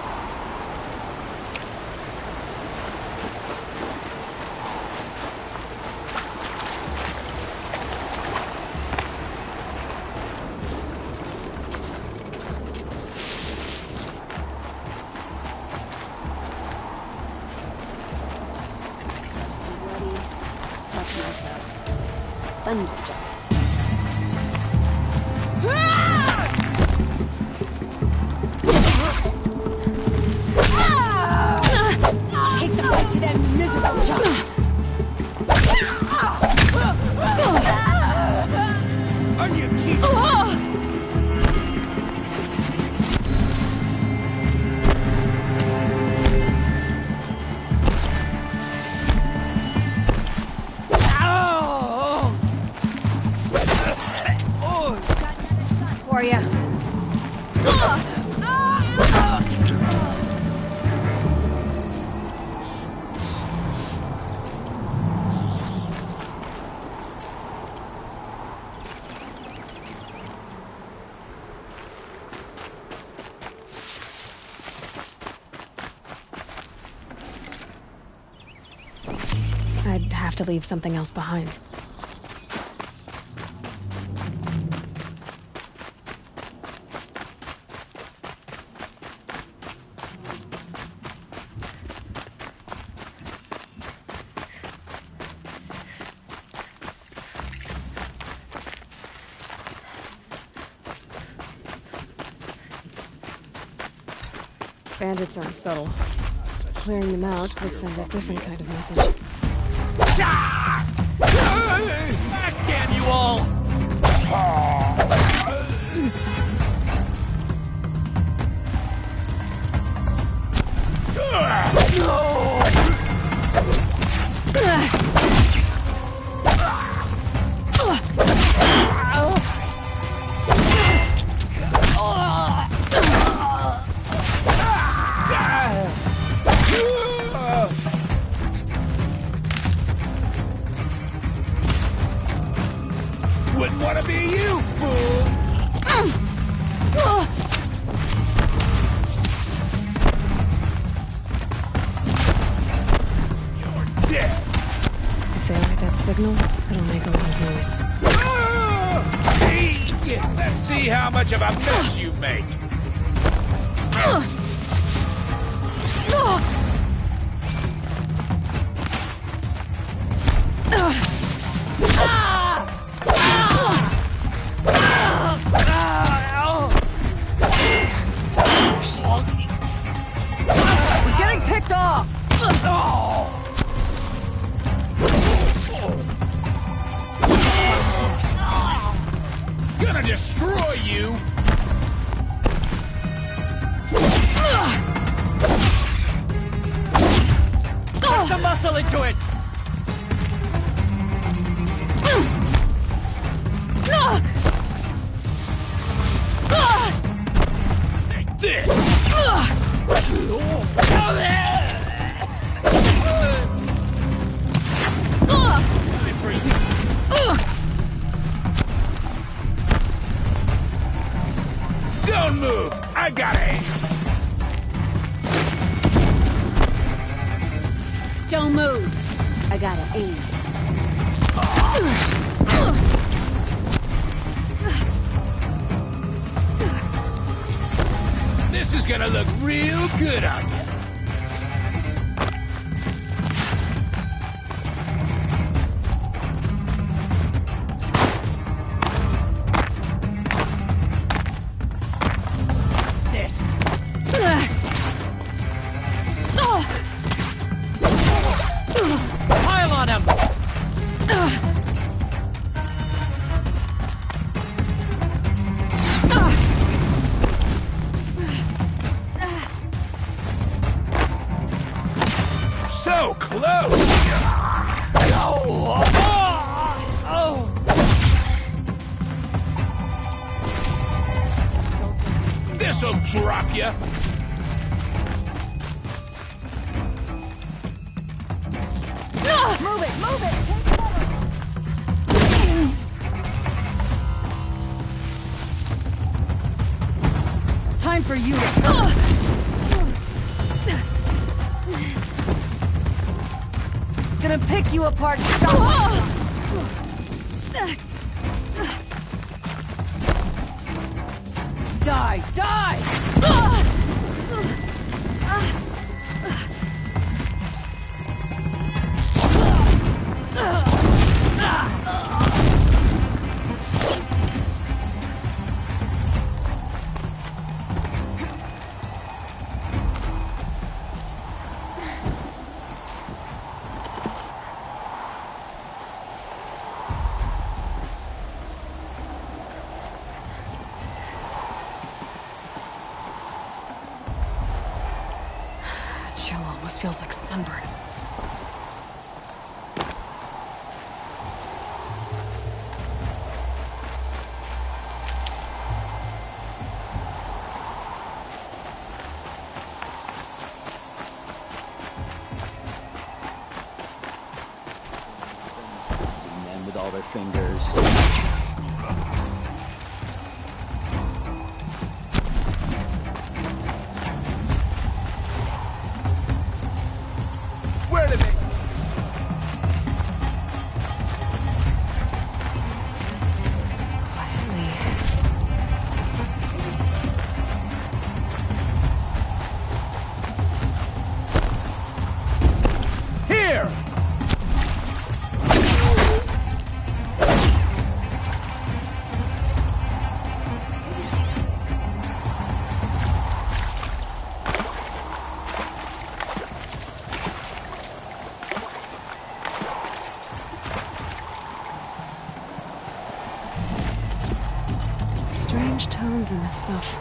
Take the fight to them miserable jobs. For ya. I'd have to leave something else behind. Bandits aren't subtle. Clearing them out would send a different kind of message. Back, damn you all! Wouldn't want to be you, fool! You're dead! If I like that signal, it'll make a lot of noise. Hey, let's see how much of a mess you make! We're getting picked off! Gonna destroy you! Put some muscle into it! Take this! Time for you! Don't move! I got aim! Don't move. I gotta aim. This is gonna look real good on you. This. Pile on him! So close! This'll drop you! Move it, move it! Time for you to... Gonna pick you apart. Die! Die! Chill almost feels like sunburn. See men with all their fingers. Where did they? Here! Strange tones in this stuff.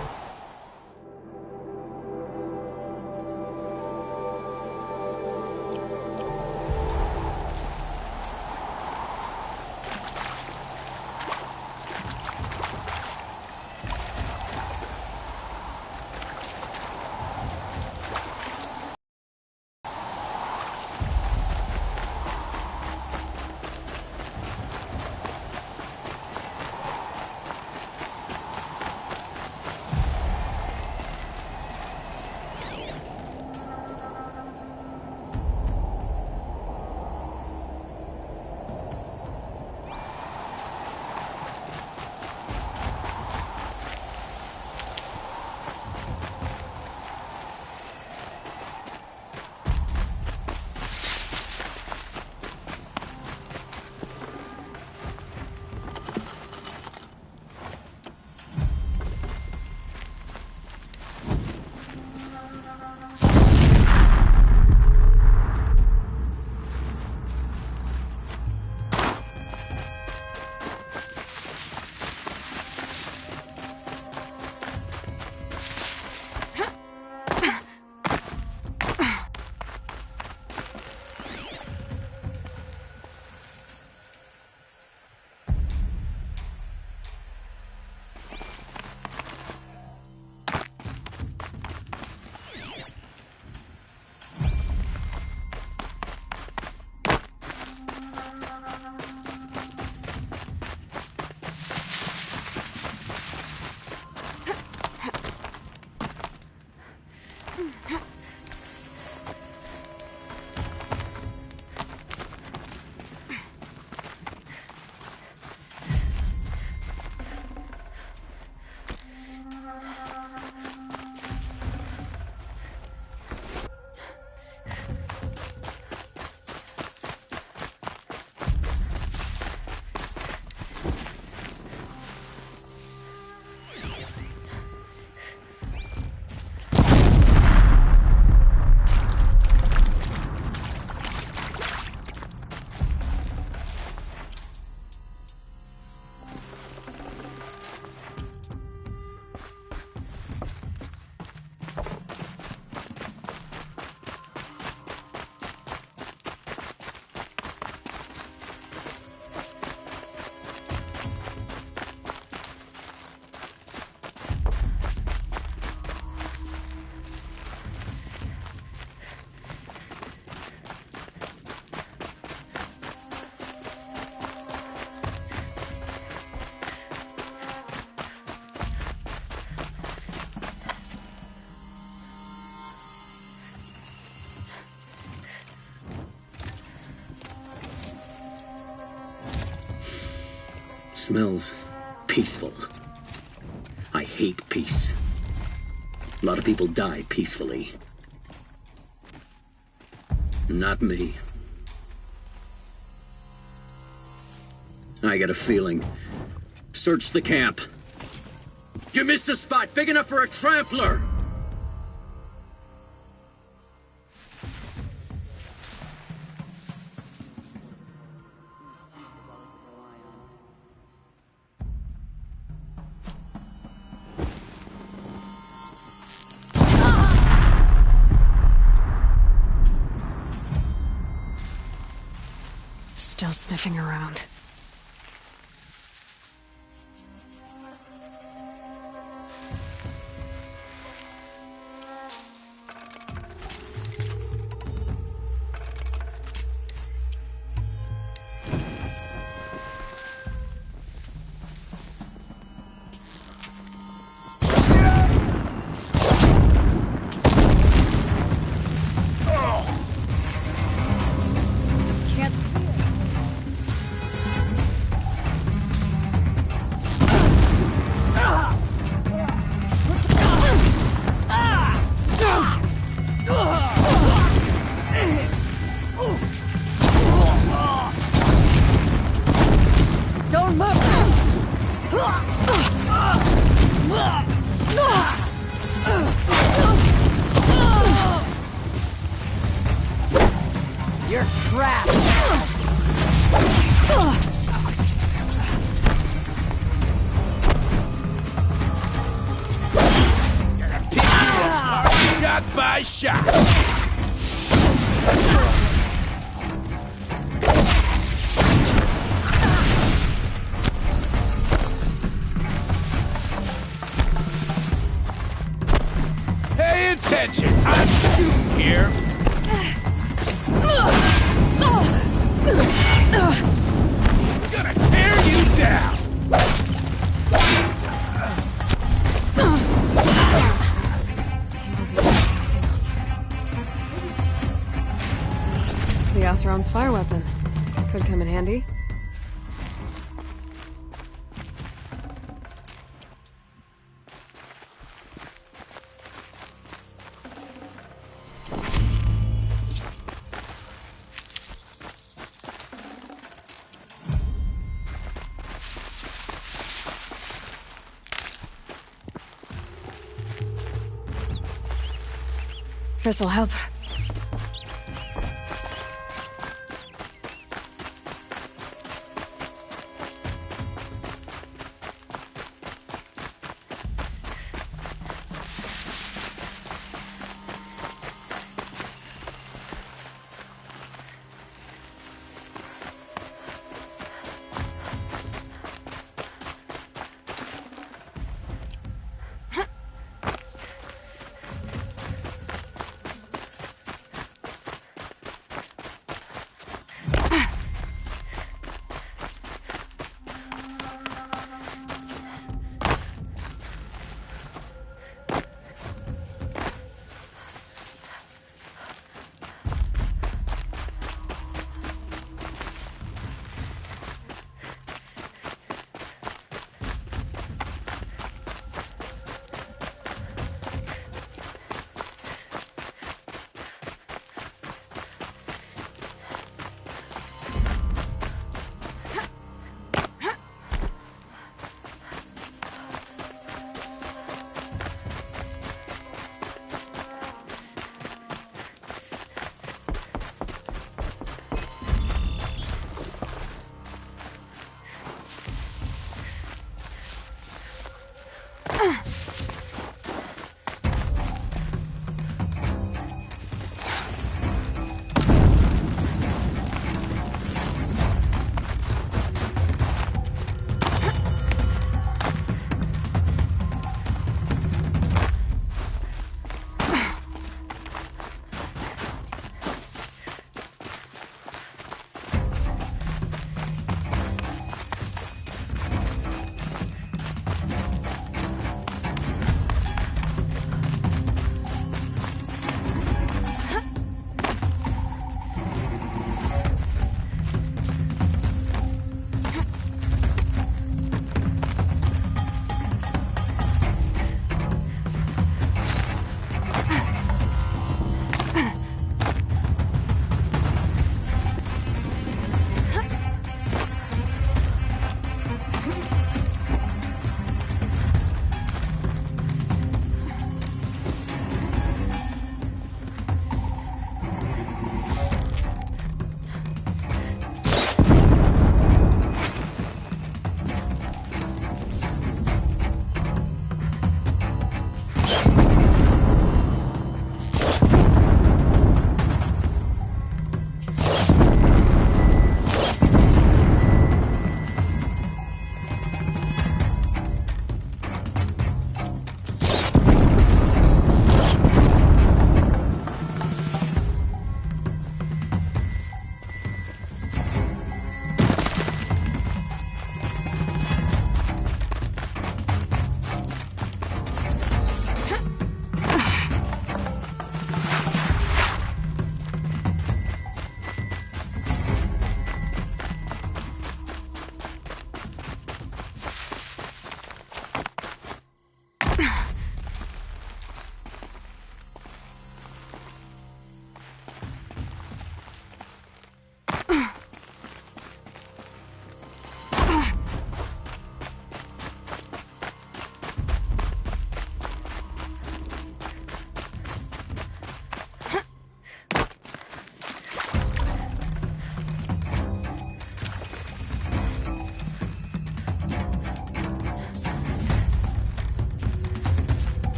smells peaceful. I hate peace. A lot of people die peacefully. Not me. I got a feeling. Search the camp. You missed a spot big enough for a trampler! Still sniffing around. You're trapped! Shot by shot! Pay attention! I'm shooting here! Gonna tear you down! The Oseram's fire weapon. Could come in handy. This'll help.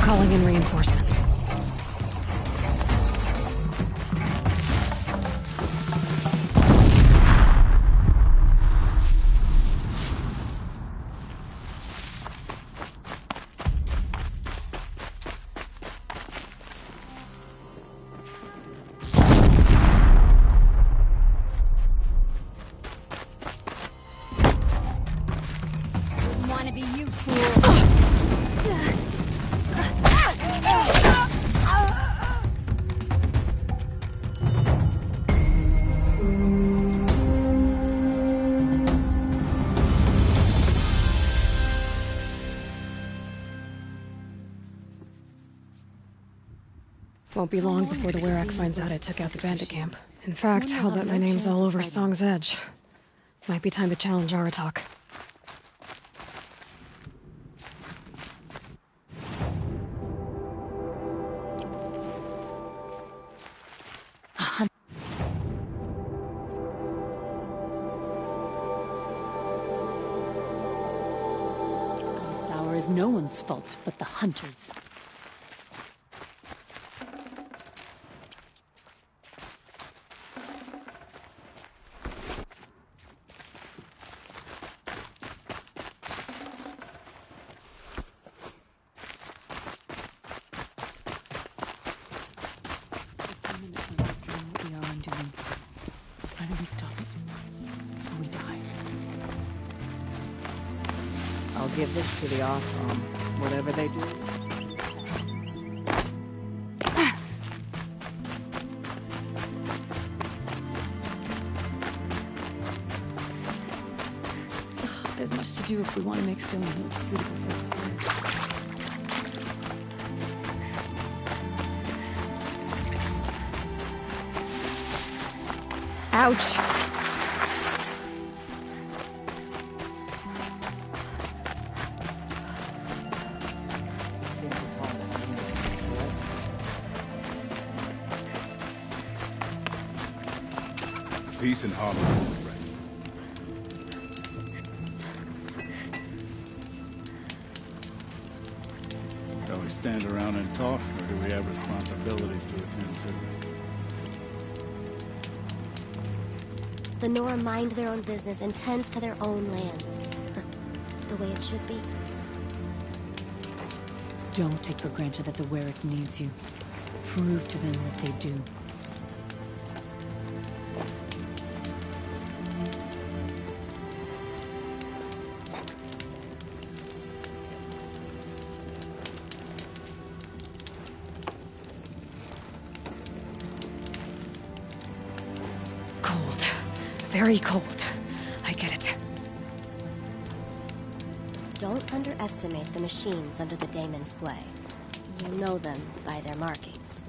calling in reinforcements. Wanna be you, fool. Won't be long before the Werak finds out I took out the bandit camp. In fact, I'll bet my name's all over Song's Edge. Might be time to challenge Aratak. This hour is no one's fault but the hunters. How do we stop it? Or we die? I'll give this to the Osram, whatever they do. There's much to do if we want to make Stonehill a suitable place to live. Ouch! Peace and harmony, my friend. Shall we stand around and talk, or do we have responsibilities to attend to? The Nora mind their own business and tend to their own lands. The way it should be. Don't take for granted that the Werak needs you. Prove to them that they do. Cold. Very cold. I get it. Don't underestimate the machines under the Daemon sway. You know them by their markings.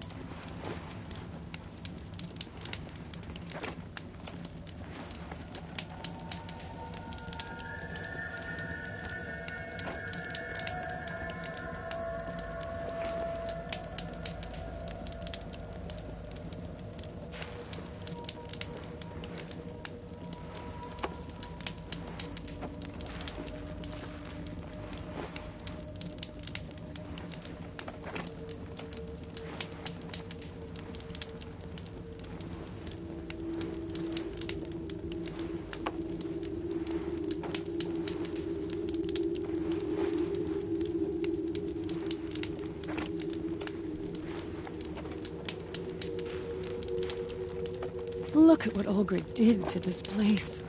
Look at what Olgrid did to this place.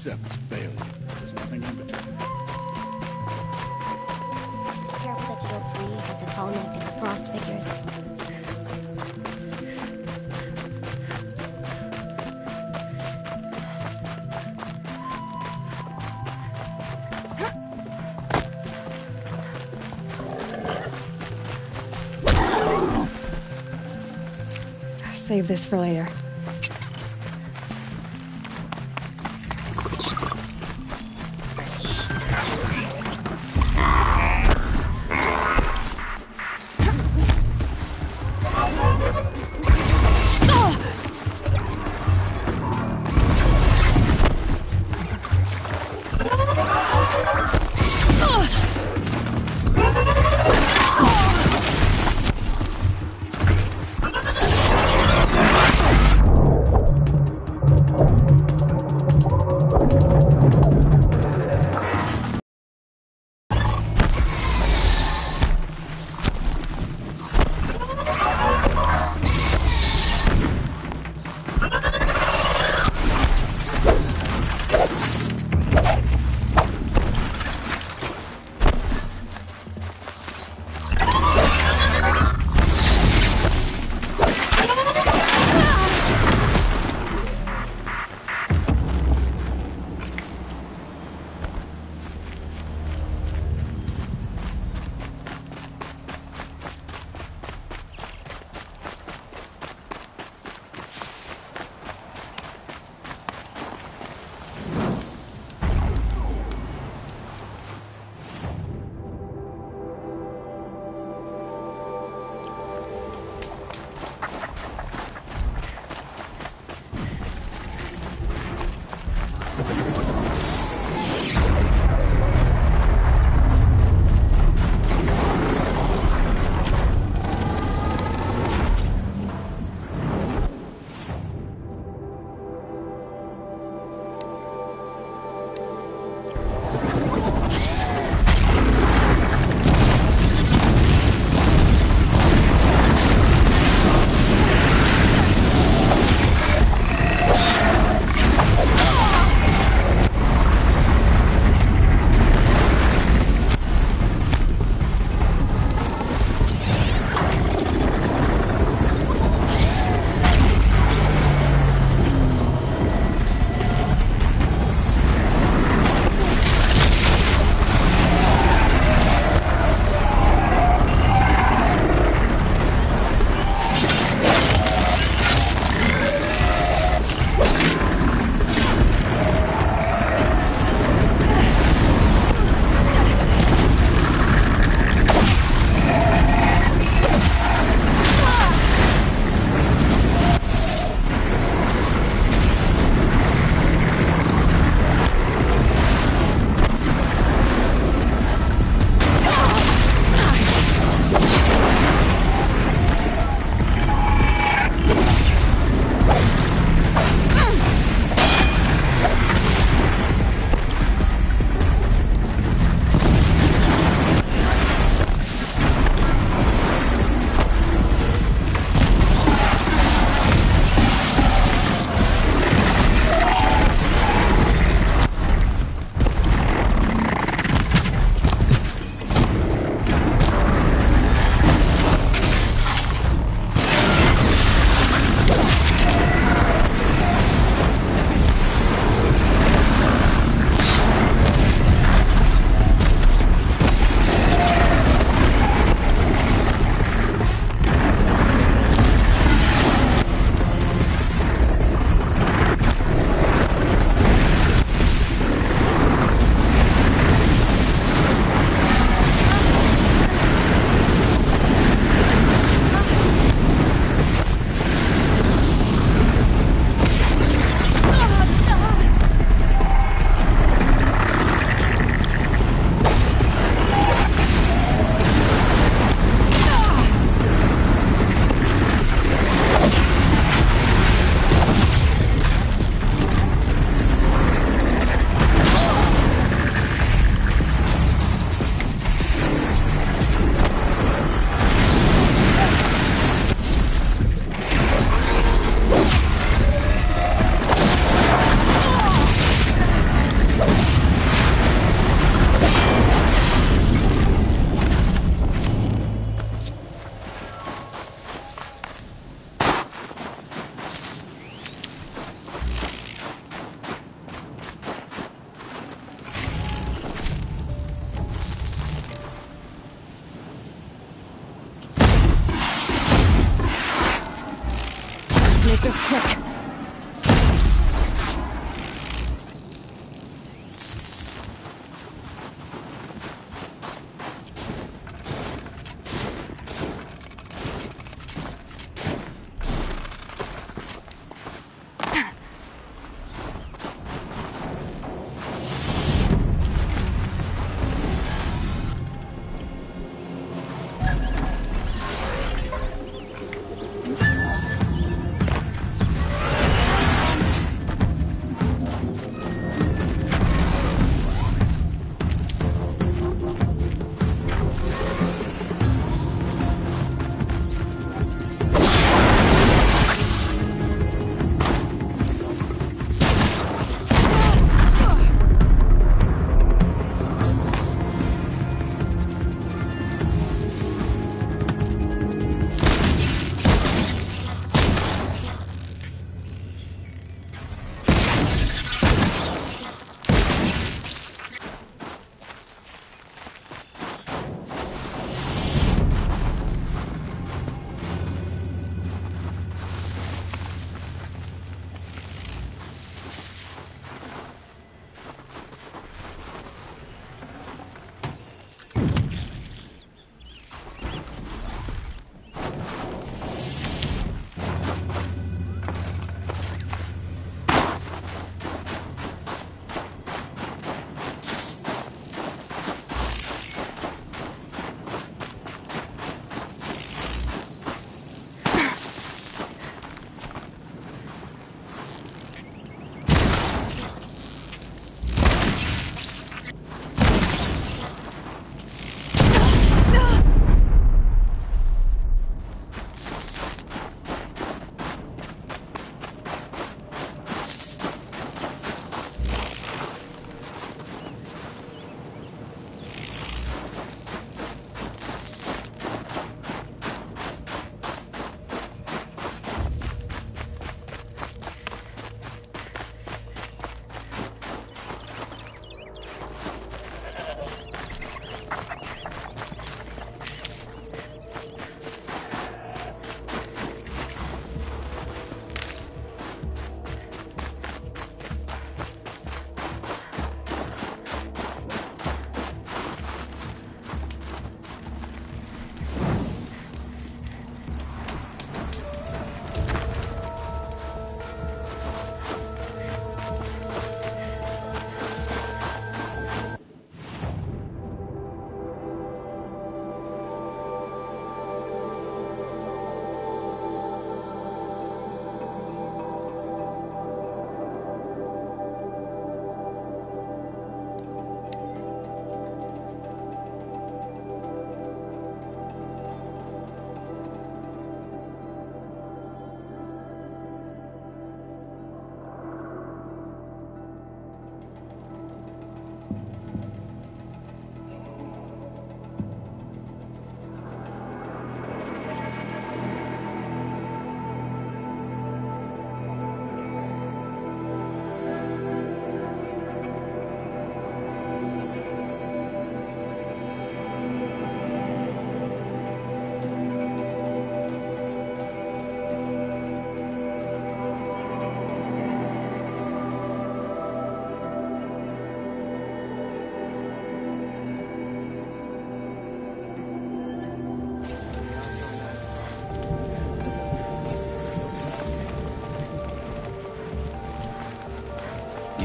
accept failure. There's nothing in between. Careful that you don't freeze like the tall neck and the frost figures. Save this for later.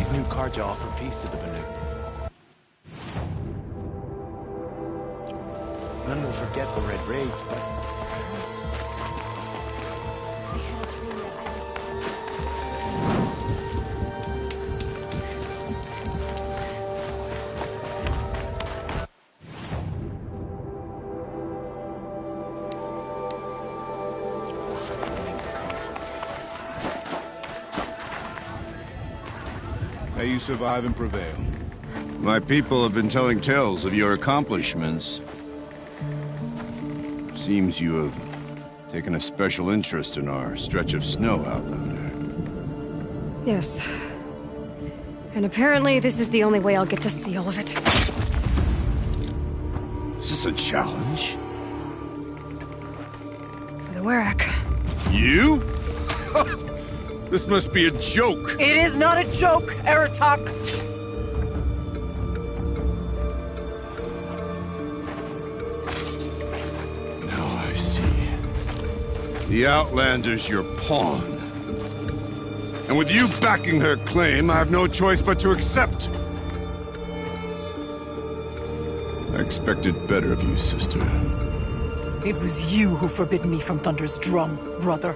These new Karja offer peace to the Banu. None will forget the Red Raids, but May you survive and prevail. My people have been telling tales of your accomplishments. Seems you have taken a special interest in our stretch of snow, Outlander. Yes. And apparently this is the only way I'll get to see all of it. Is this a challenge? For the Werak. You? This must be a joke. It is not a joke, Aratak! Now I see. The Outlander's your pawn. And with you backing her claim, I have no choice but to accept. I expected better of you, sister. It was you who forbid me from Thunder's drum, brother.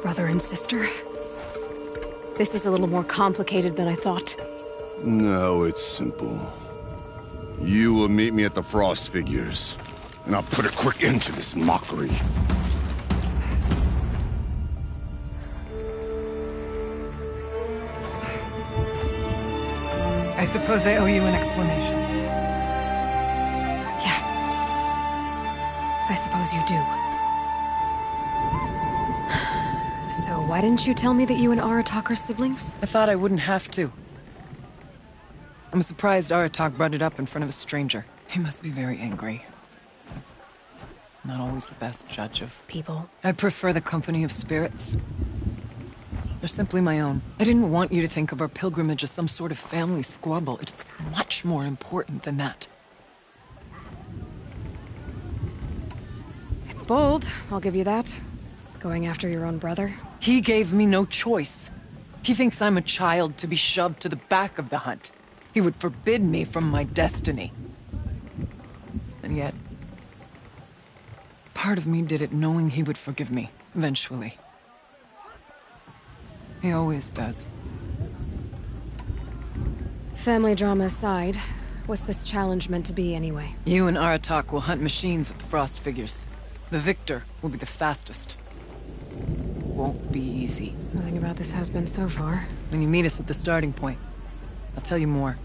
Brother and sister? This is a little more complicated than I thought. No, it's simple. You will meet me at the Frost Figures, and I'll put a quick end to this mockery. I suppose I owe you an explanation. Yeah. I suppose you do. So why didn't you tell me that you and Aratak are siblings? I thought I wouldn't have to. I'm surprised Aratak brought it up in front of a stranger. He must be very angry. Not always the best judge of people. I prefer the company of spirits. They're simply my own. I didn't want you to think of our pilgrimage as some sort of family squabble. It's much more important than that. It's bold, I'll give you that. Going after your own brother. He gave me no choice. He thinks I'm a child to be shoved to the back of the hunt. He would forbid me from my destiny. And yet, part of me did it knowing he would forgive me, eventually. He always does. Family drama aside, what's this challenge meant to be anyway? You and Aratak will hunt machines at the Frost Figures. The victor will be the fastest. Won't be easy. Nothing about this has been so far. When you meet us at the starting point, I'll tell you more.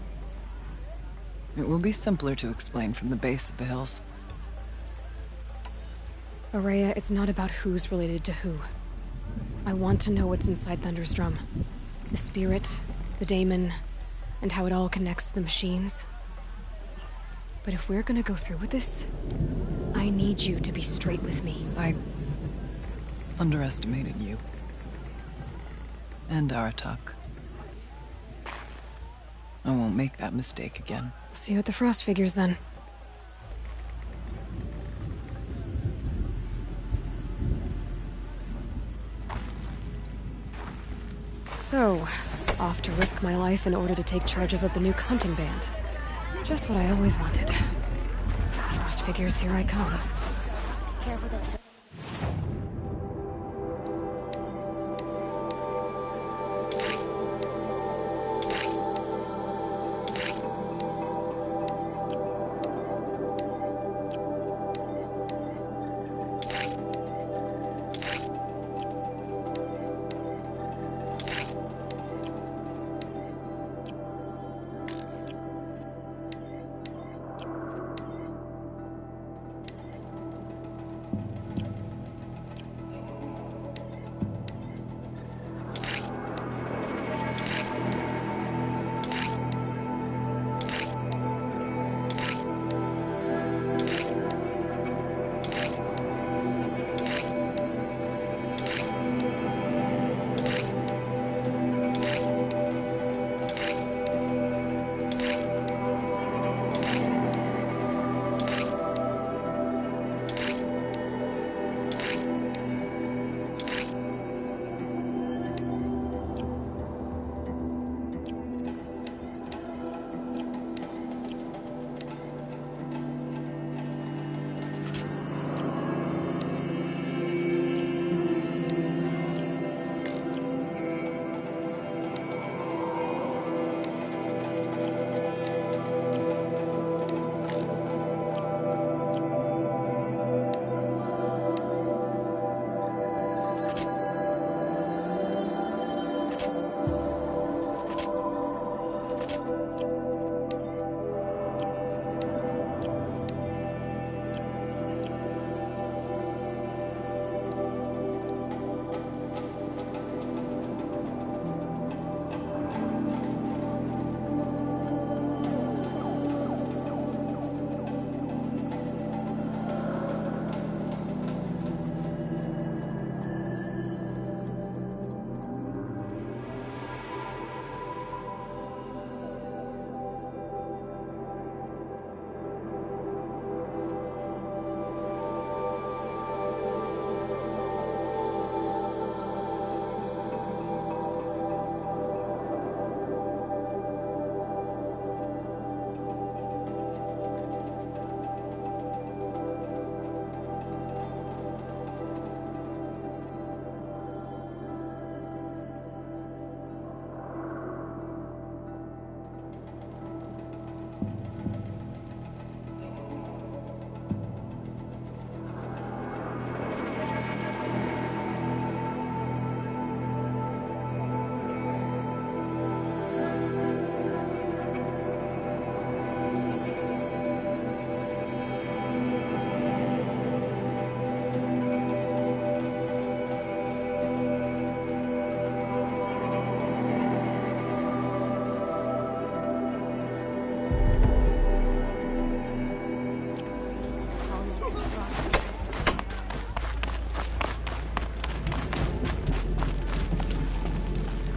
It will be simpler to explain from the base of the hills. Ourea, it's not about who's related to who. I want to know what's inside Thunder's drum. The spirit, the daemon, and how it all connects to the machines. But if we're gonna go through with this, I need you to be straight with me. I underestimated you. And Aratak. I won't make that mistake again. See you at the Frost Figures, then. So, off to risk my life in order to take charge of a Banuk hunting band. Just what I always wanted. Frost Figures, here I come. Careful that you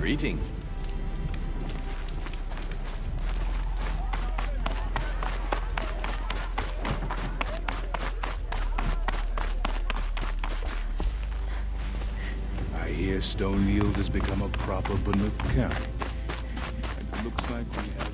Greetings. I hear Stonefield has become a proper Bannock County. It looks like we have...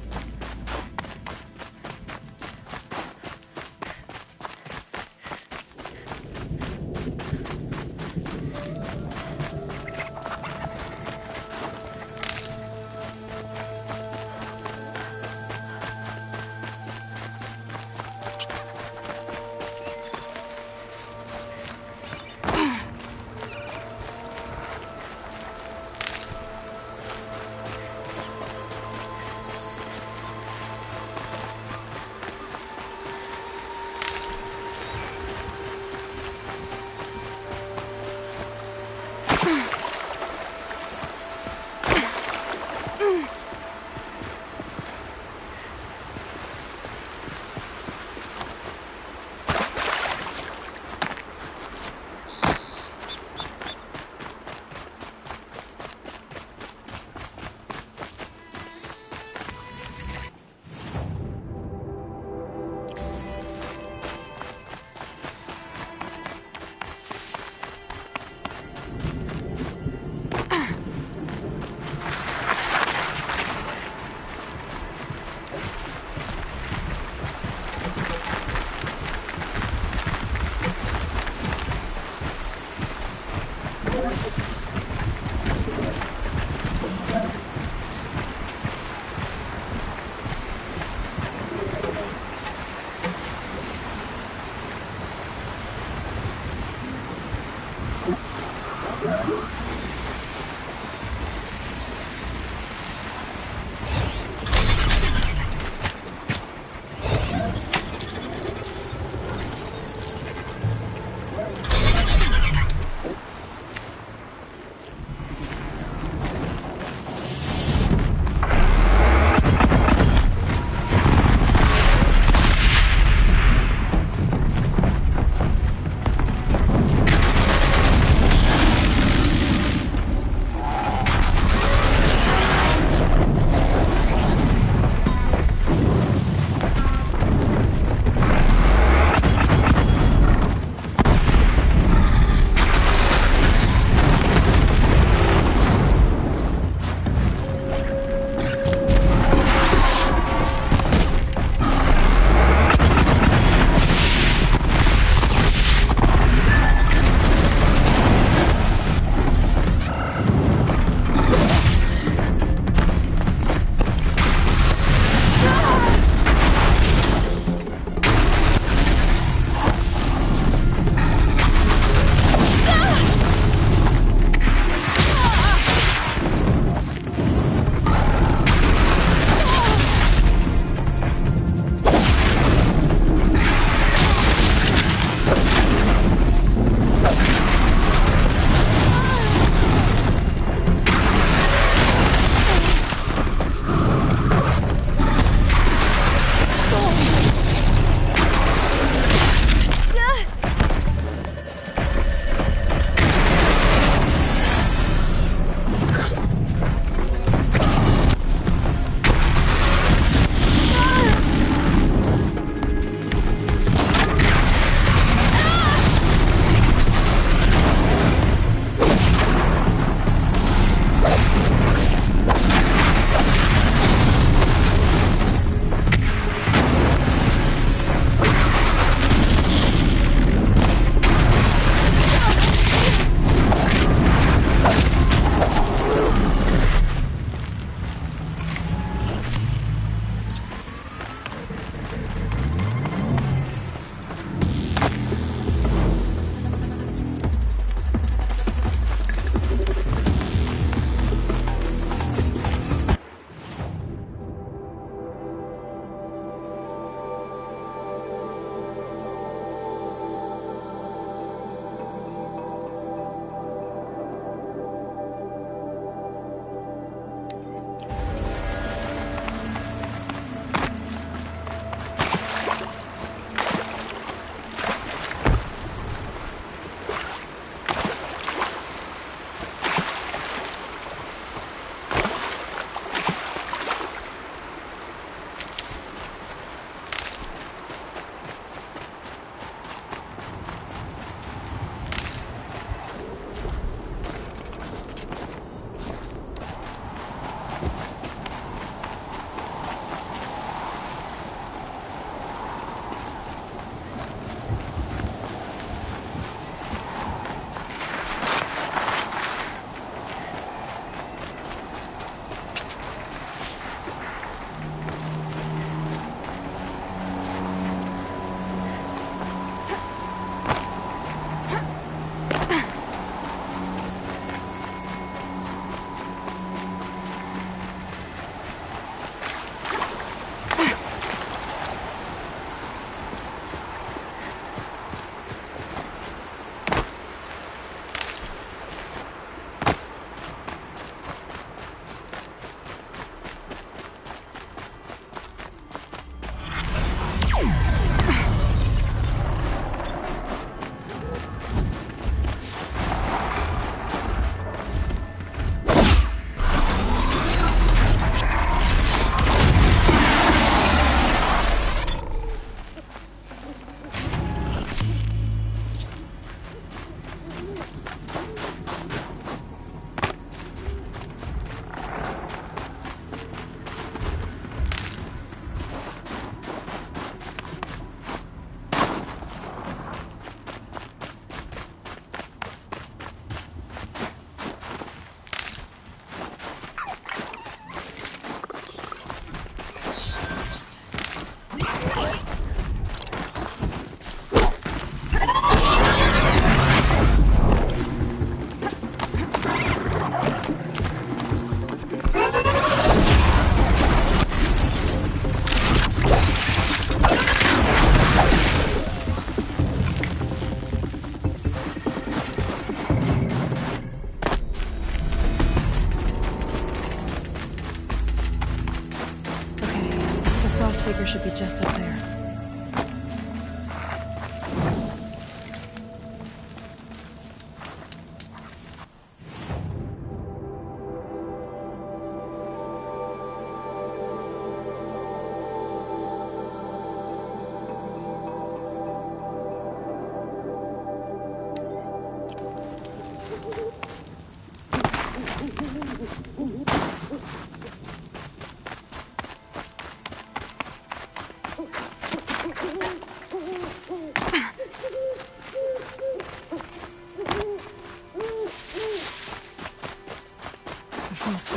figure should be just up there.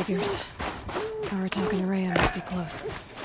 Figures. If I were talking to Rhea, must be close.